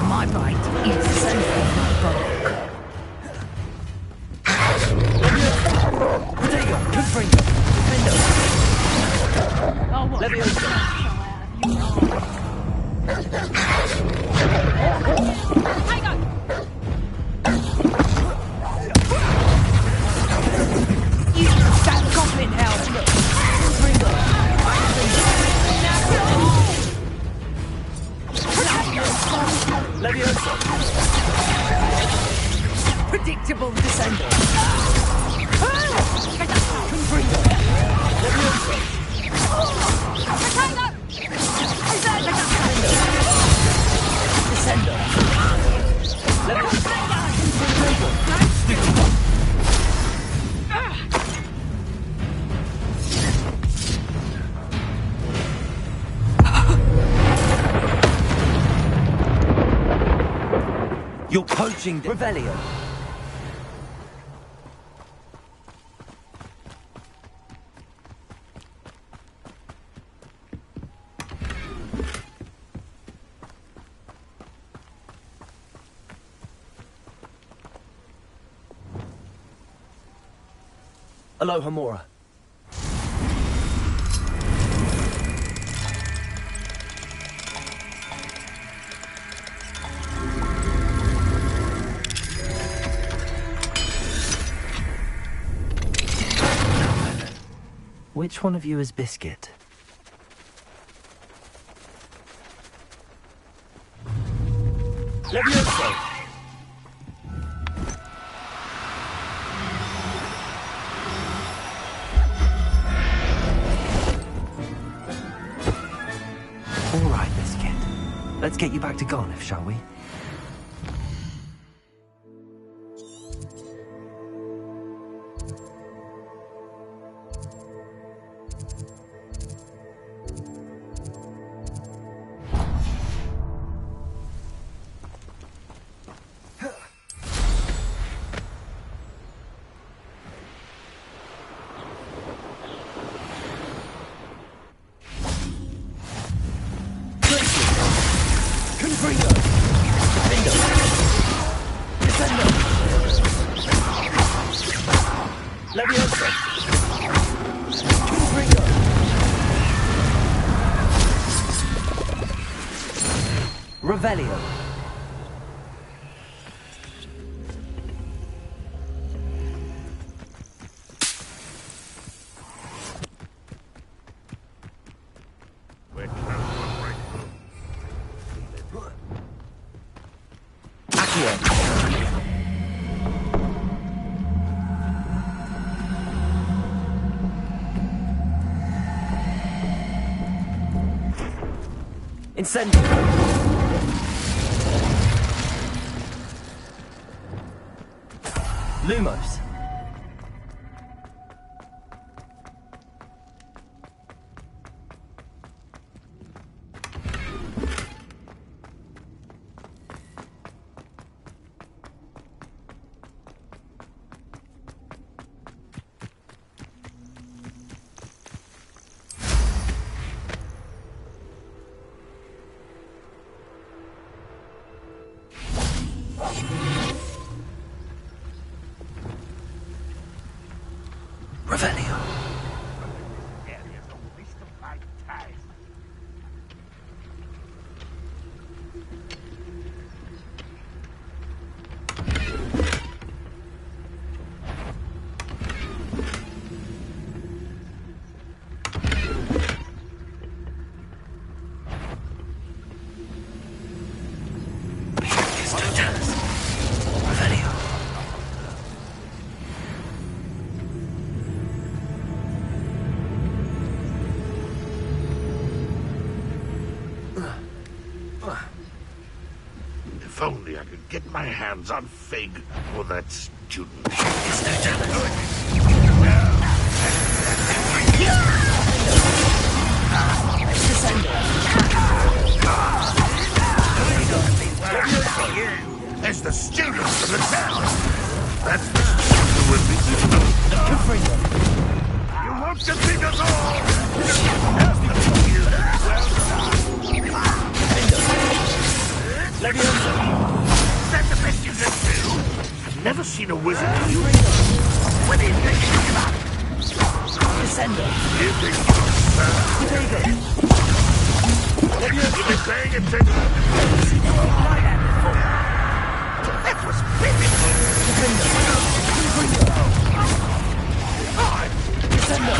Speaker 20: My bite is safe from my bulk. There you go. Good friend. Leviosa. That goblin hell! Leviosa! Predictable descender!
Speaker 1: You're poaching Revelio. Aloha Mora. Which one of you is Biscuit?
Speaker 5: Levioso!
Speaker 1: All right, Biscuit. Let's get you back to Garniff, shall we? Revelio. Incendio. Lumos. Revelio.
Speaker 19: If only I could get my hands on Fig or that student. There's the students of the town. That's the student who would be. You won't defeat us all. Levioso. Is that the best you can do? I've never seen a wizard use it. What are you thinking about? Descendo. You think you're you been paying attention? That was beautiful. Descendo.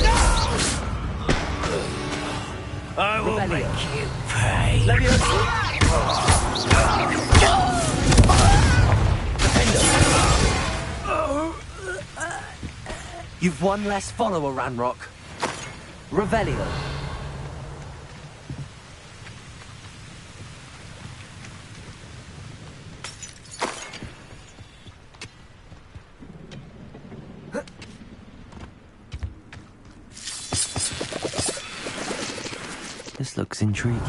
Speaker 19: No! I will make you pay. Levioso.
Speaker 1: You've one less follower, Ranrock. Revelio. This looks intriguing.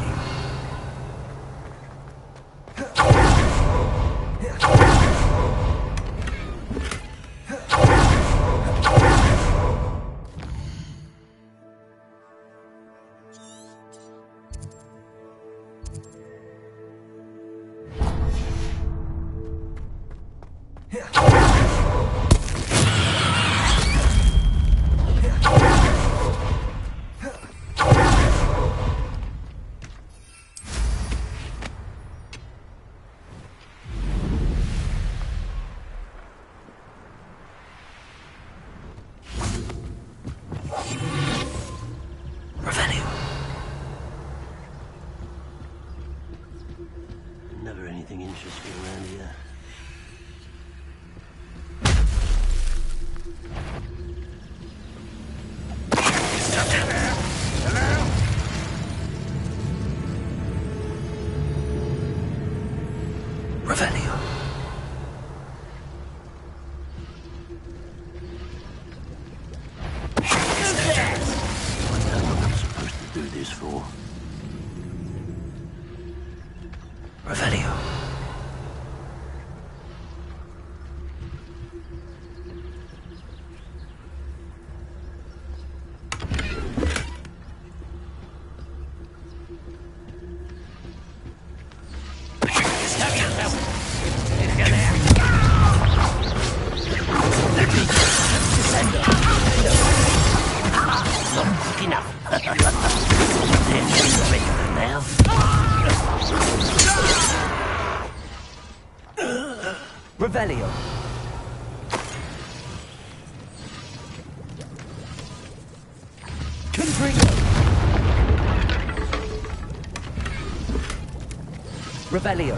Speaker 9: Revelio.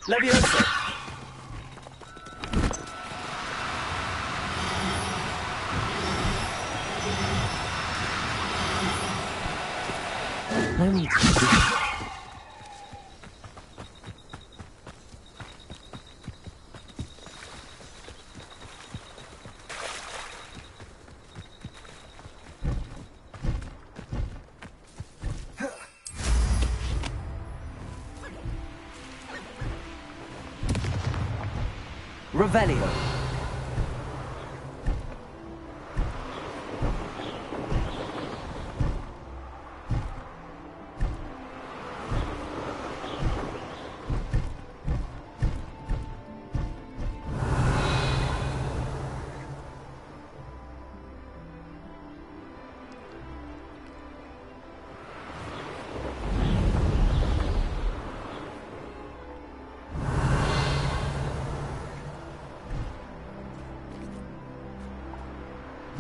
Speaker 9: Leviosa!
Speaker 1: No need to do it.
Speaker 9: Revelio.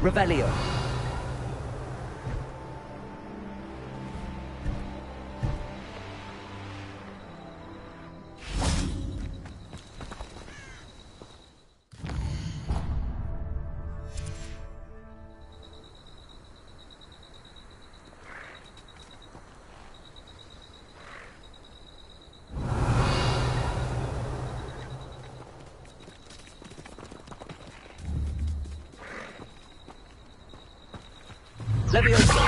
Speaker 9: Revelio. Leviosa.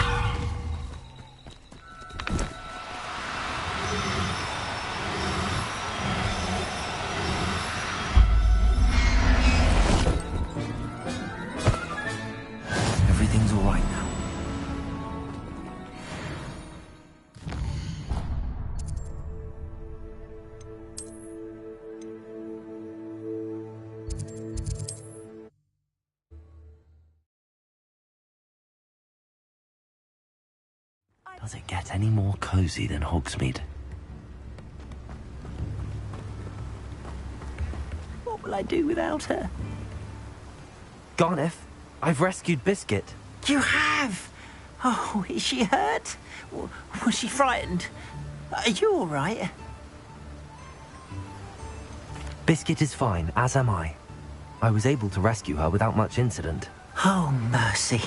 Speaker 1: Everything's all right now. Does it get any more cozy than Hogsmeade?
Speaker 20: What will I do without her?
Speaker 1: Garneth, I've rescued Biscuit.
Speaker 20: You have? Oh, is she hurt? Was she frightened? Are you all right?
Speaker 1: Biscuit is fine, as am I. I was able to rescue her without much incident.
Speaker 20: Oh, mercy.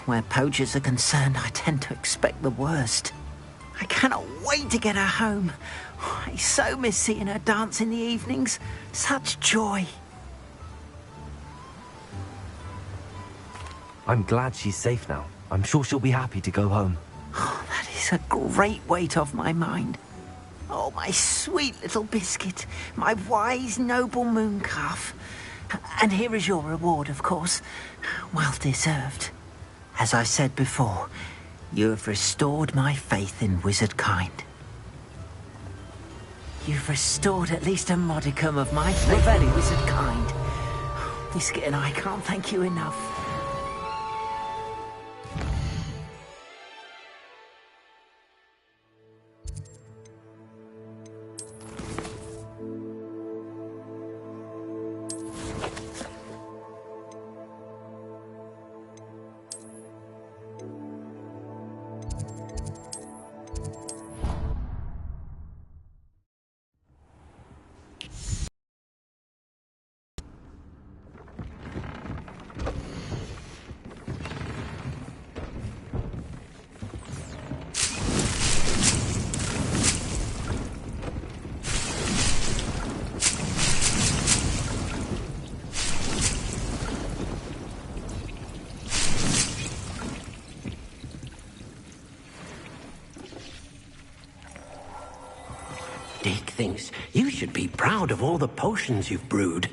Speaker 20: Where poachers are concerned, I tend to expect the worst. I cannot wait to get her home. I so miss seeing her dance in the evenings. Such joy.
Speaker 1: I'm glad she's safe now. I'm sure she'll be happy to go home.
Speaker 20: Oh, that is a great weight off my mind. Oh, my sweet little Biscuit, my wise, noble mooncalf. And here is your reward, of course. Well deserved. As I said before, you have restored my faith in wizard kind. You've restored at least a modicum of my faith in wizard kind. Biscuit and I can't thank you enough.
Speaker 6: Dick thinks you should be proud of all the potions you've brewed.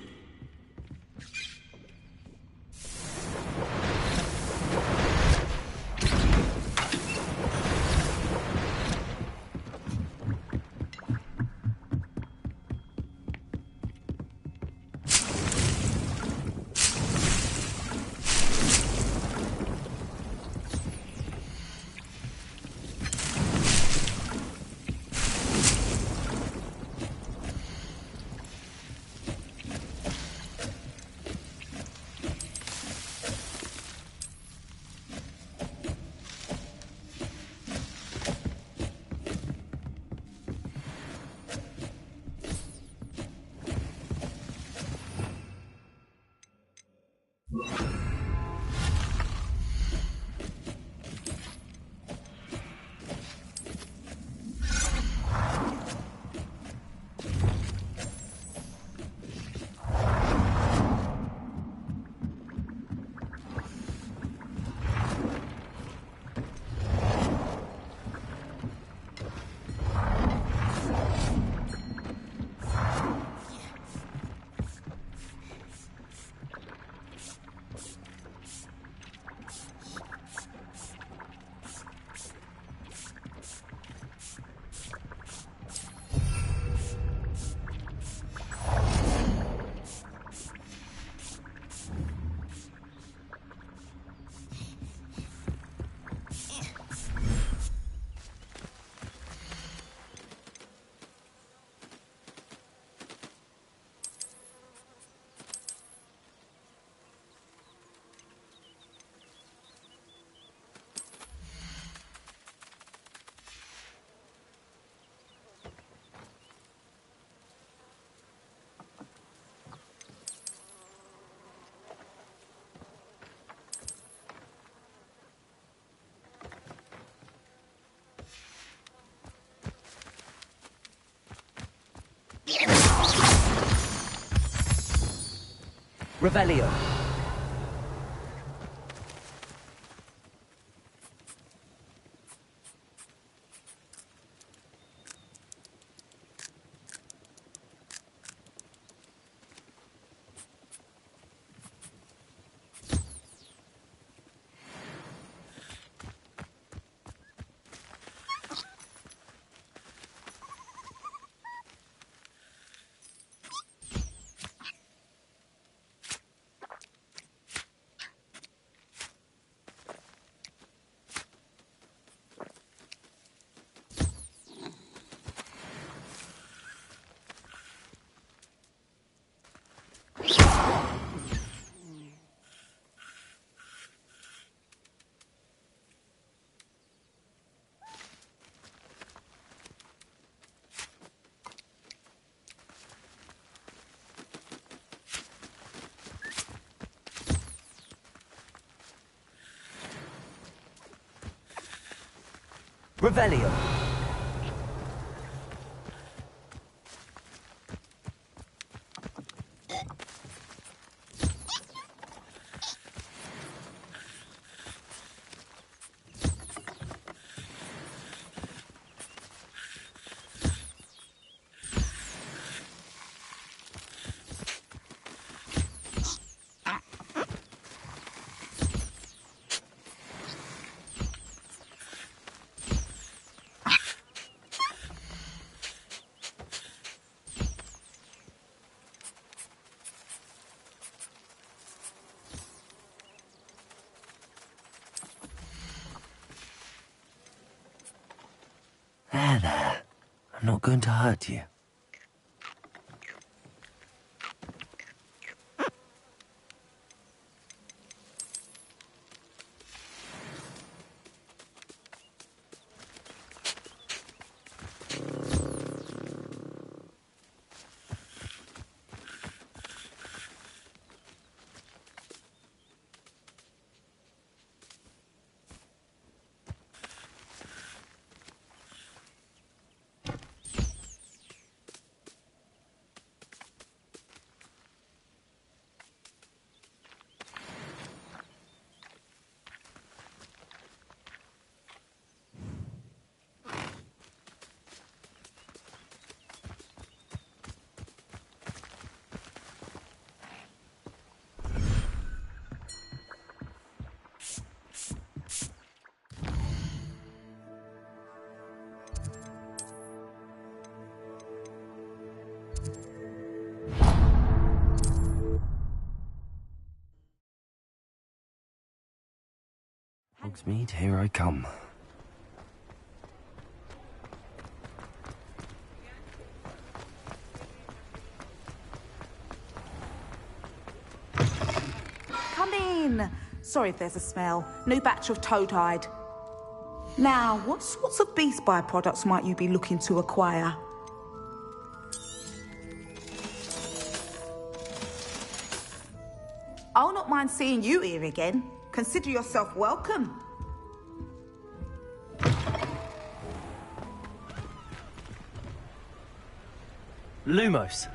Speaker 1: Revelio.
Speaker 2: Revelio.
Speaker 1: There. I'm not going to hurt you. Hogsmeade, here I come.
Speaker 21: Come in. Sorry if there's a smell. New batch of toad-hide. Now, what sorts of beast byproducts might you be looking to acquire? I'll not mind seeing you here again. Consider yourself welcome.
Speaker 2: Lumos.